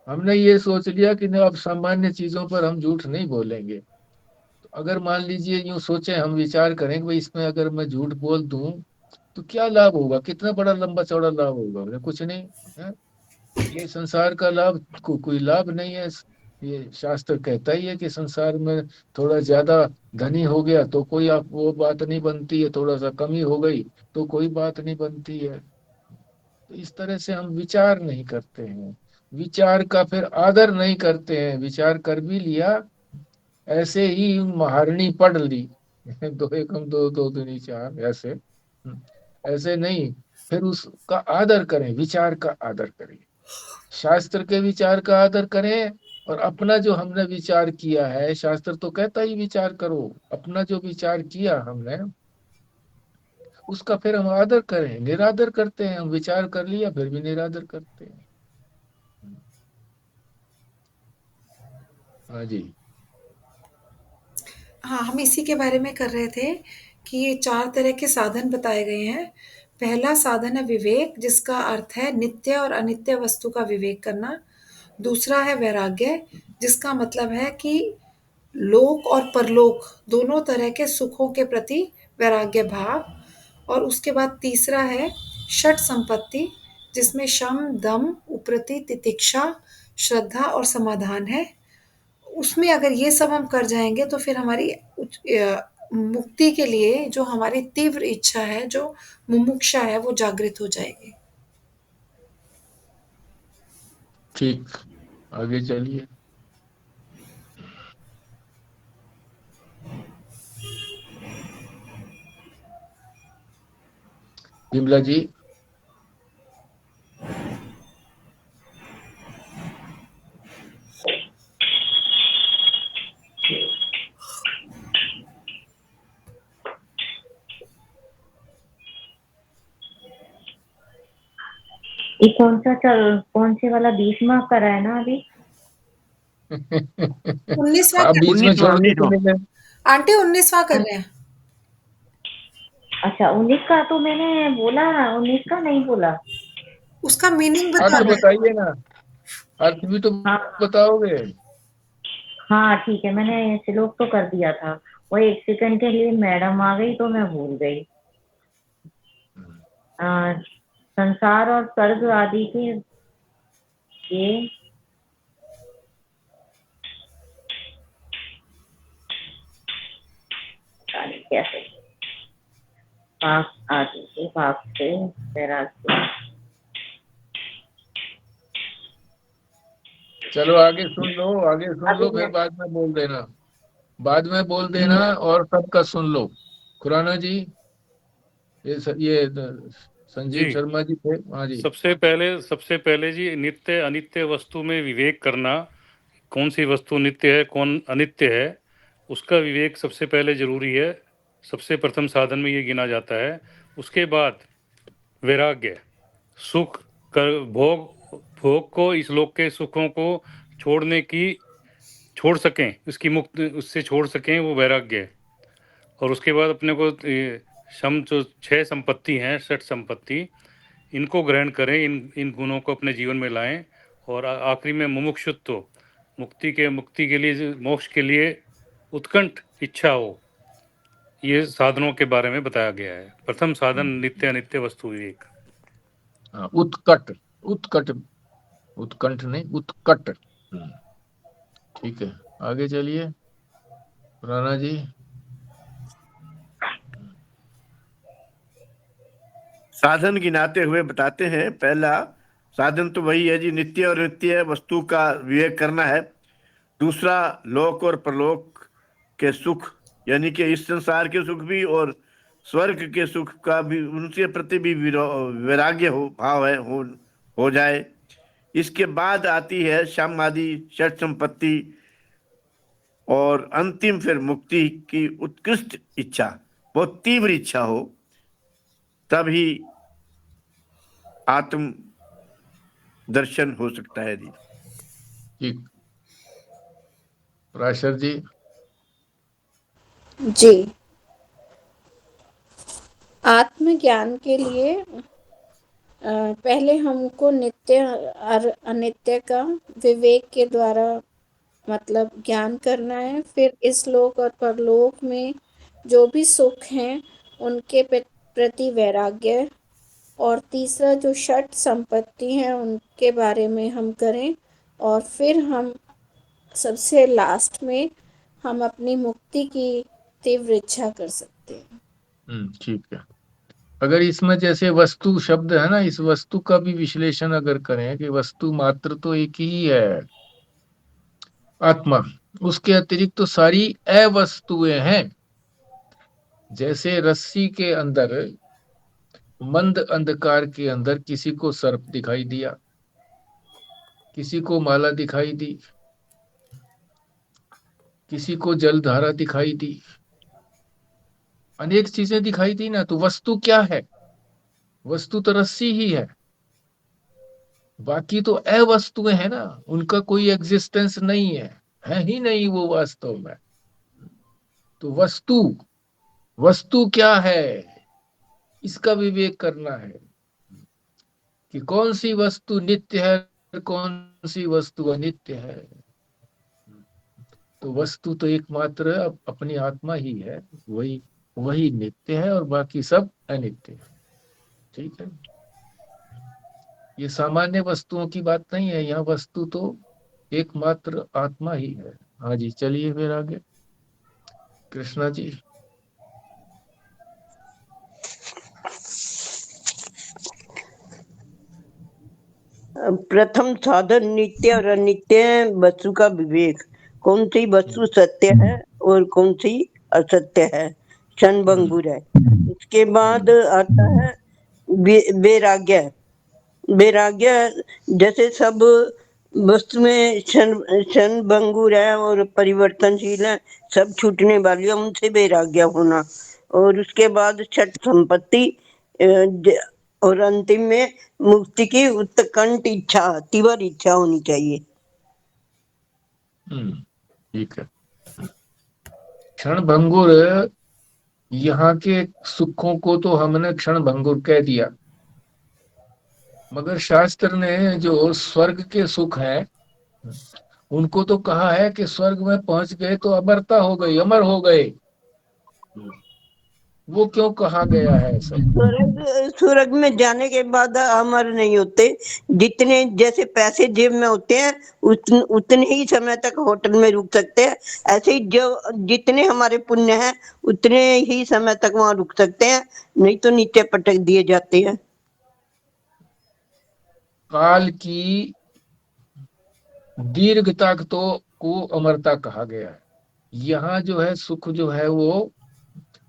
[SPEAKER 1] हमने ये सोच लिया कि नहीं, अब सामान्य चीजों पर हम झूठ नहीं बोलेंगे। तो अगर मान लीजिए यूं सोचें, हम विचार करें कि भाई इसमें अगर मैं झूठ बोल दूं तो क्या लाभ होगा, कितना बड़ा लंबा चौड़ा लाभ होगा, बोले कुछ नहीं है। ये संसार का लाभ कोई लाभ नहीं है। ये शास्त्र कहता ही है कि संसार में थोड़ा ज्यादा धनी हो गया तो कोई आप वो बात नहीं बनती है, थोड़ा सा कमी हो गई तो कोई बात नहीं बनती है। तो इस तरह से हम विचार नहीं करते हैं, विचार का फिर आदर नहीं करते हैं। विचार कर भी लिया, ऐसे ही महारणी पढ़ ली, दो एकम दो, दो दूनी चार, ऐसे ऐसे नहीं। फिर उसका आदर करें, विचार का आदर करें, शास्त्र के विचार का आदर करें। और अपना जो हमने विचार किया है, शास्त्र तो कहता ही विचार करो, अपना जो विचार किया हमने उसका फिर हम आदर करें। निरादर करते हैं हम, विचार कर लिया फिर भी निरादर करते हैं। हाँ जी।
[SPEAKER 2] हाँ, हम इसी के बारे में कर रहे थे कि ये 4 तरह के साधन बताए गए हैं। पहला साधन है विवेक, जिसका अर्थ है नित्य और अनित्य वस्तु का विवेक करना। दूसरा है वैराग्य, जिसका मतलब है कि लोक और परलोक दोनों तरह के सुखों के प्रति वैराग्य भाव। और उसके बाद तीसरा है षट संपत्ति, जिसमें शम, दम, उपरति, तितिक्षा, श्रद्धा और समाधान है। उसमें अगर ये सब हम कर जाएँगे तो फिर हमारी मुक्ति के लिए जो हमारी तीव्र इच्छा है, जो मुमुक्षा है, वो जागृत हो जाएगी।
[SPEAKER 1] ठीक, आगे चलिए। विमला जी।
[SPEAKER 3] ये कौन से वाला 20वां करा है ना अभी?
[SPEAKER 2] 19वां
[SPEAKER 1] आप
[SPEAKER 2] कर
[SPEAKER 1] बीच में
[SPEAKER 5] 19वां
[SPEAKER 1] छोड़ के
[SPEAKER 5] 19वां।
[SPEAKER 1] चले गए।
[SPEAKER 2] आंटी 19वां कर रहे हैं।
[SPEAKER 3] अच्छा 19 का तो मैंने बोला, 19 का नहीं बोला।
[SPEAKER 2] उसका मीनिंग
[SPEAKER 1] अर्थ
[SPEAKER 2] बताना है।
[SPEAKER 1] बताइए ना, अर्थ भी तो
[SPEAKER 3] हाँ
[SPEAKER 1] बताओगे।
[SPEAKER 3] हाँ ठीक है, मैंने श्लोक तो कर दिया था। वो 1 सेकंड के लिए मैडम आ गई तो मैं भूल गई। संसार और स्वर्ग आदि के ये कैसे पाप आदि के पाप से वैराग्य।
[SPEAKER 1] चलो आगे सुन लो, आगे सुन
[SPEAKER 3] अभी
[SPEAKER 1] लो, फिर
[SPEAKER 3] मैं
[SPEAKER 1] बाद में बोल देना, बाद में बोल देना और सबका सुन लो। खुराना जी, ये संजीव
[SPEAKER 4] जी।
[SPEAKER 1] शर्मा जी थे। हाँ जी।
[SPEAKER 4] सबसे पहले जी, नित्य अनित्य वस्तु में विवेक करना, कौन सी वस्तु नित्य है कौन अनित्य है, उसका विवेक सबसे पहले जरूरी है। सबसे प्रथम साधन में ये गिना जाता है। उसके बाद वैराग्य, सुख भोग को, इस लोक के सुखों को छोड़ सकें, उसकी मुक्त उससे छोड़ सकें, वो वैराग्य है। और उसके बाद अपने को शम जो 6 संपत्ति हैं, 6 संपत्ति, इनको ग्रहण करें, इन गुणों को अपने जीवन में लाएं। और आखिरी में मुमुक्षुत्व, मुक्ति के लिए, मोक्ष के लिए उत्कंठ इच्छा हो, ये साधनों के बारे में बताया गया है। प्रथम साधन नित्य अनित्य वस्तु विवेक।
[SPEAKER 1] उत्कट, उत्कट, उत्कंठ नहीं, उत्कट। ठीक है, आगे चलिए राणा जी।
[SPEAKER 5] साधन गिनाते हुए बताते हैं, पहला साधन तो वही है जी, नित्य और नित्य वस्तु का विवेक करना है। दूसरा, लोक और परलोक के सुख, यानी कि इस संसार के सुख भी और स्वर्ग के सुख का भी, उनके प्रति भी वैराग्य हो भाव है, हो जाए। इसके बाद आती है शम आदि षट संपत्ति, और अंतिम फिर मुक्ति की उत्कृष्ट इच्छा, बहुत तीव्र इच्छा हो, तभी आत्म दर्शन हो सकता है जी।
[SPEAKER 1] ठीक, पराशर जी।
[SPEAKER 6] जी, आत्मज्ञान के लिए पहले हमको नित्य और अनित्य का विवेक के द्वारा मतलब ज्ञान करना है। फिर इस लोक और परलोक में जो भी सुख हैं उनके प्रति वैराग्य, और तीसरा जो षट संपत्ति हैं उनके बारे में हम करें, और फिर हम सबसे लास्ट में हम अपनी मुक्ति की तीव्र इच्छा कर सकते हैं।
[SPEAKER 1] ठीक है। अगर इसमें जैसे वस्तु शब्द है ना, इस वस्तु का भी विश्लेषण अगर करें कि वस्तु मात्र तो एक ही है, आत्मा, उसके अतिरिक्त तो सारी अवस्तुएं हैं। जैसे रस्सी के अंदर, मंद अंधकार के अंदर किसी को सर्प दिखाई दिया, किसी को माला दिखाई दी, किसी को जलधारा दिखाई दी, अनेक चीजें दिखाई दी ना, तो वस्तु क्या है? वस्तु तो रस्सी ही है, बाकी तो अवस्तुएं हैं ना, उनका कोई एग्जिस्टेंस नहीं है ही नहीं वो वास्तव में। तो वस्तु, वस्तु क्या है, इसका विवेक करना है कि कौन सी वस्तु नित्य है, कौन सी वस्तु अनित्य है। तो वस्तु तो एकमात्र अपनी आत्मा ही है, वही वही नित्य है और बाकी सब अनित्य है। ठीक है, ये सामान्य वस्तुओं की बात नहीं है, यहाँ वस्तु तो एकमात्र आत्मा ही है। हाँ जी, चलिए फिर आगे कृष्णा जी।
[SPEAKER 7] प्रथम साधन नित्य और अनित्य वस्तु का विवेक। कौन सी वस्तु सत्य है और कौन सी असत्य है, क्षणभंगुर है। इसके बाद आता है वैराग्य। वैराग्य जैसे सब वस्तु में क्षणभंगुर है और परिवर्तनशील है, सब छूटने वाली है, उनसे वैराग्य होना। और उसके बाद छठ संपत्ति, और अंतिम में मुक्ति की उत्कंठ इच्छा, तीव्र इच्छा होनी चाहिए।
[SPEAKER 1] ठीक है। क्षणभंगुर, यहाँ के सुखों को तो हमने क्षणभंगुर कह दिया, मगर शास्त्र ने जो स्वर्ग के सुख हैं उनको तो कहा है कि स्वर्ग में पहुंच गए तो अमरता हो गई, अमर हो गए। वो क्यों कहा गया है सब?
[SPEAKER 7] स्वर्ग में जाने के बाद अमर नहीं होते। जितने जैसे पैसे जेब में होते हैं उतने ही समय तक होटल में रुक सकते हैं, ऐसे ही जो जितने हमारे पुण्य हैं उतने ही समय तक वहां रुक सकते हैं, नहीं तो नीचे पटक दिए जाते हैं।
[SPEAKER 1] काल की दीर्घता को अमरता कहा गया है। यहाँ जो है सुख जो है वो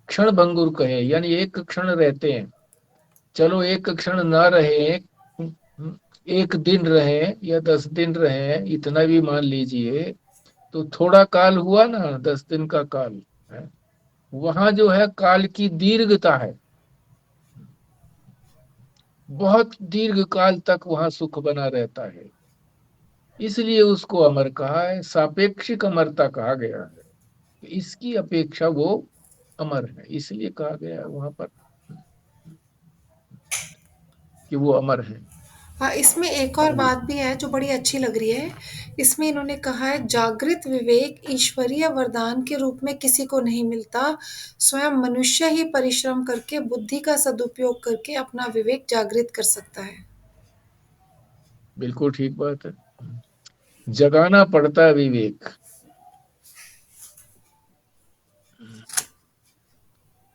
[SPEAKER 1] क्षण भंगुर कहे, यानी एक क्षण रहते हैं। चलो एक क्षण ना रहे, एक दिन रहे या 10 दिन रहे, इतना भी मान लीजिए, तो थोड़ा काल हुआ ना, 10 दिन का काल है। वहां जो है काल की दीर्घता है, बहुत दीर्घ काल तक वहां सुख बना रहता है। इसलिए उसको अमर कहा है, सापेक्षिक अमरता कहा गया है। इसकी अपेक्षा वो अमर है, इसलिए कहा गया है वहां पर कि वो अमर है।
[SPEAKER 2] हाँ, इसमें एक और बात भी है जो बड़ी अच्छी लग रही है। इसमें इन्होंने कहा है जागृत विवेक ईश्वरीय वरदान के रूप में किसी को नहीं मिलता, स्वयं मनुष्य ही परिश्रम करके बुद्धि का सदुपयोग करके अपना विवेक जागृत कर सकता है।
[SPEAKER 1] बिल्कुल ठीक बात है, जगाना पड़ता है विवेक,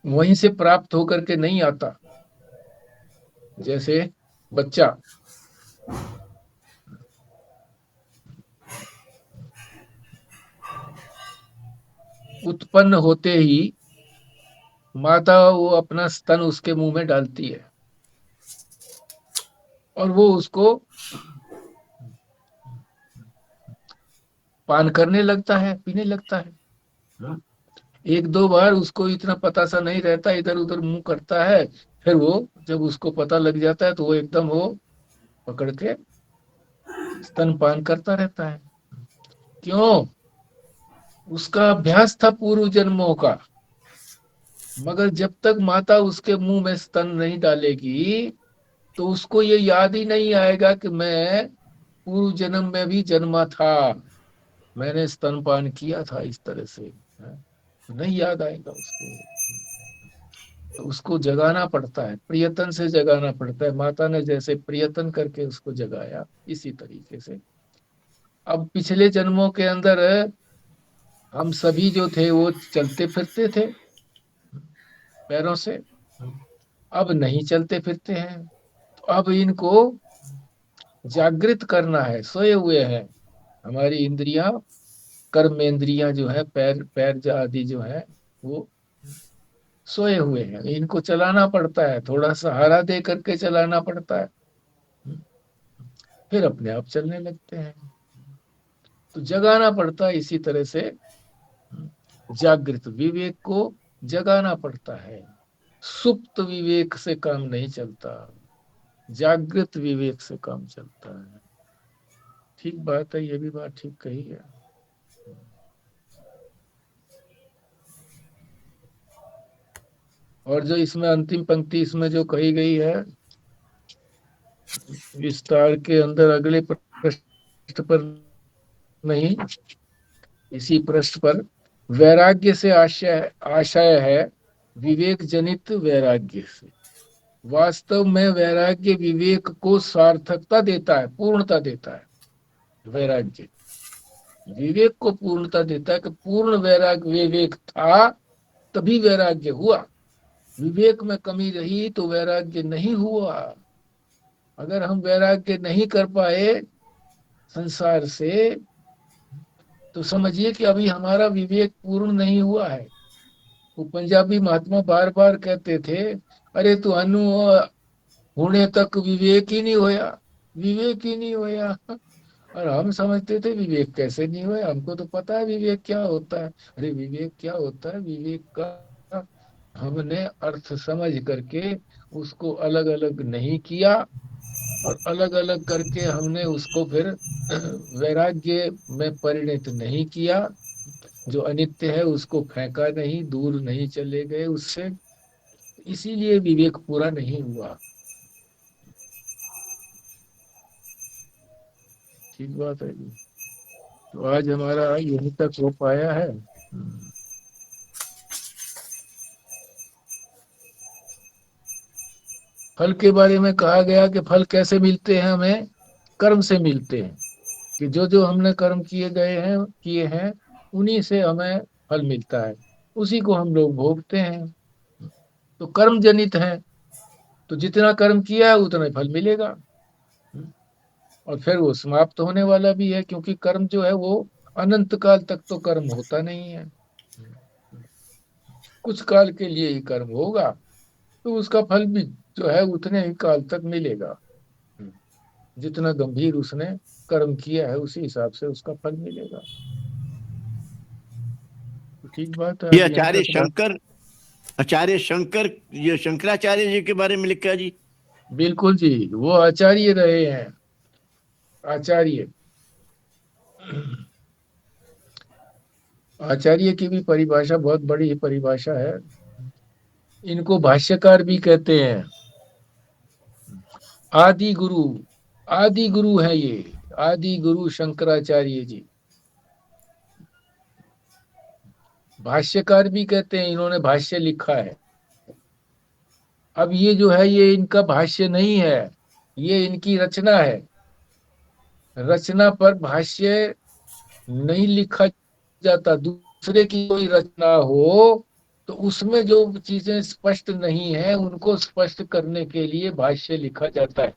[SPEAKER 1] वहीं से प्राप्त होकर के नहीं आता। जैसे बच्चा उत्पन्न होते ही माता वो अपना स्तन उसके मुंह में डालती है और वो उसको पान करने लगता है, पीने लगता है। एक दो बार उसको इतना पता सा नहीं रहता, इधर उधर मुंह करता है, फिर वो जब उसको पता लग जाता है तो वो एकदम वो पकड़ के स्तनपान करता रहता है। क्यों? उसका अभ्यास था पूर्व जन्मों का। मगर जब तक माता उसके मुंह में स्तन नहीं डालेगी तो उसको ये याद ही नहीं आएगा कि मैं पूर्व जन्म में भी जन्मा था, मैंने स्तनपान किया था इस तरह से, नहीं याद आएगा उसको। तो उसको जगाना पड़ता है, प्रयत्न से जगाना पड़ता है। माता ने जैसे प्रयत्न करके उसको जगाया, इसी तरीके से अब पिछले जन्मों के अंदर हम सभी जो थे वो चलते फिरते थे पैरों से, अब नहीं चलते फिरते हैं। तो अब इनको जागृत करना है, सोए हुए हैं हमारी इंद्रियां, कर्मेंद्रियां जो है, पैर पैर आदि जो है वो सोए हुए हैं, इनको चलाना पड़ता है, थोड़ा सहारा दे करके चलाना पड़ता है, फिर अपने आप चलने लगते हैं। तो जगाना पड़ता है, इसी तरह से जागृत विवेक को जगाना पड़ता है। सुप्त विवेक से काम नहीं चलता, जागृत विवेक से काम चलता है। ठीक बात है, ये भी बात ठीक कही है। और जो इसमें अंतिम पंक्ति इसमें जो कही गई है विस्तार के अंदर, अगले पृष्ठ पर नहीं, इसी पृष्ठ पर, वैराग्य से आशय है विवेक जनित वैराग्य से। वास्तव में वैराग्य विवेक को सार्थकता देता है, पूर्णता देता है। वैराग्य विवेक को पूर्णता देता है कि पूर्ण वैराग्य विवेक था तभी वैराग्य हुआ, विवेक में कमी रही तो वैराग्य नहीं हुआ। अगर हम वैराग्य नहीं कर पाए संसार से तो समझिए कि अभी हमारा विवेक पूर्ण नहीं हुआ है। वो पंजाबी महात्मा बार बार कहते थे, अरे तू अनु होने तक विवेक ही नहीं होया, विवेक ही नहीं होया। और हम समझते थे विवेक कैसे नहीं हुआ, हमको तो पता है विवेक क्या होता है। अरे विवेक क्या होता है? विवेक का हमने अर्थ समझ करके उसको अलग अलग नहीं किया, और अलग अलग करके हमने उसको फिर वैराग्य में परिणत नहीं किया। जो अनित्य है उसको फेंका नहीं, दूर नहीं चले गए उससे, इसीलिए विवेक पूरा नहीं हुआ। ठीक बात है जी। तो आज हमारा यहीं तक हो पाया है। फल के बारे में कहा गया कि फल कैसे मिलते हैं, हमें कर्म से मिलते हैं, कि जो जो हमने कर्म किए हैं उन्हीं से हमें फल मिलता है, उसी को हम लोग भोगते हैं। तो कर्म जनित है, तो जितना कर्म किया है उतना फल मिलेगा, और फिर वो समाप्त होने वाला भी है, क्योंकि कर्म जो है वो अनंत काल तक तो कर्म होता नहीं है, कुछ काल के लिए ही कर्म होगा, तो उसका फल भी जो है उतने ही काल तक मिलेगा। जितना गंभीर उसने कर्म किया है उसी हिसाब से उसका फल मिलेगा। तो ठीक बात है।
[SPEAKER 5] ये आचार्य शंकर ये शंकराचार्य जी के बारे में लिखा जी।
[SPEAKER 1] बिल्कुल जी, वो आचार्य रहे हैं, आचार्य आचार्य की भी परिभाषा बहुत बड़ी परिभाषा है। इनको भाष्यकार भी कहते हैं। आदि गुरु है ये, आदि गुरु शंकराचार्य जी। भाष्यकार भी कहते हैं, इन्होंने भाष्य लिखा है। अब ये जो है ये इनका भाष्य नहीं है, ये इनकी रचना है। रचना पर भाष्य नहीं लिखा जाता। दूसरे की कोई रचना हो तो उसमें जो चीजें स्पष्ट नहीं है उनको स्पष्ट करने के लिए भाष्य लिखा जाता है।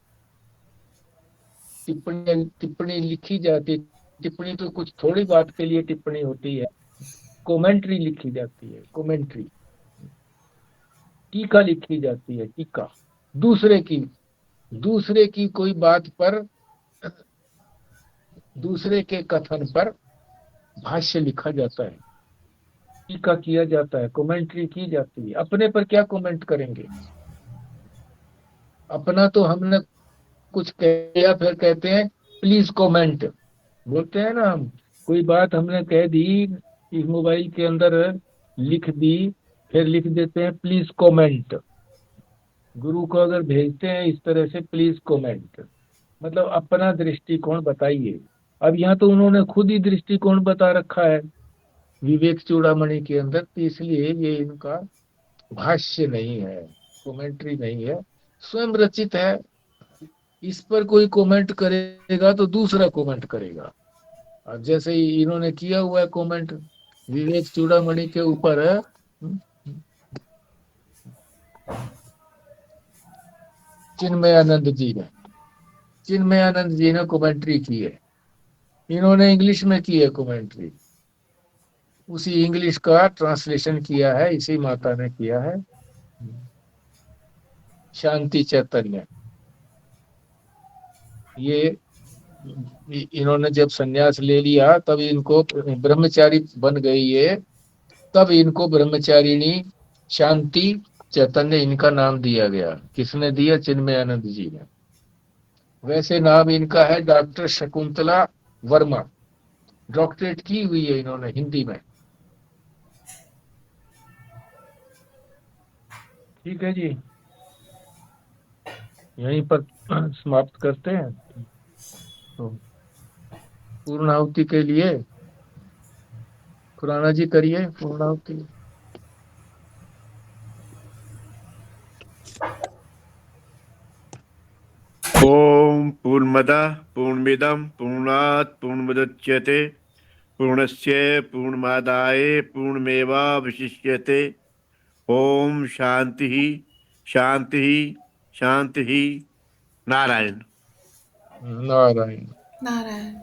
[SPEAKER 1] टिप्पणी लिखी जाती है। टिप्पणी तो कुछ थोड़ी बात के लिए टिप्पणी होती है। कमेंट्री लिखी जाती है, कमेंट्री। टीका लिखी जाती है, टीका। दूसरे की कोई बात पर, दूसरे के कथन पर भाष्य लिखा जाता है, टीका किया जाता है, कमेंट्री की जाती है। अपने पर क्या कमेंट करेंगे? अपना तो हमने कुछ किया फिर कहते हैं प्लीज कमेंट, बोलते हैं ना हम। कोई बात हमने कह दी, इस मोबाइल के अंदर लिख दी, फिर लिख देते हैं प्लीज कमेंट। गुरु को अगर भेजते हैं इस तरह से प्लीज कमेंट, मतलब अपना दृष्टिकोण बताइए। अब यहाँ तो उन्होंने खुद ही दृष्टिकोण बता रखा है विवेक चूड़ामणि के अंदर, तो इसलिए ये इनका भाष्य नहीं है, कमेंट्री नहीं है, स्वयं रचित है। इस पर कोई कमेंट करेगा तो दूसरा कमेंट करेगा। और जैसे ही इन्होंने किया हुआ है कमेंट विवेक चूड़ामणि के ऊपर, चिन्मयानंद जी ने कमेंट्री की है। इन्होंने इंग्लिश में की है कमेंट्री, उसी इंग्लिश का ट्रांसलेशन किया है, इसी माता ने किया है, शांति चैतन्य। ये इन्होंने जब सन्यास ले लिया तब इनको ब्रह्मचारी बन गई ये, तब इनको ब्रह्मचारिणी शांति चैतन्य इनका नाम दिया गया। किसने दिया? चिन्मयानंद जी ने। वैसे नाम इनका है डॉक्टर शकुंतला वर्मा। डॉक्टरेट की हुई है इन्होंने हिंदी में। ठीक है जी, यहीं पर समाप्त करते हैं। तो पूर्णाहुति के लिए खुराना जी करिए पूर्णाहुति।
[SPEAKER 5] ओम पूर्णमदः पूर्णमिदं पूर्णात् पूर्णमुदच्यते पूर्णस्य पूर्णमादाय पूर्णमेवावशिष्यते। ओम शांति शांति शांति। नारायण
[SPEAKER 1] नारायण
[SPEAKER 2] नारायण।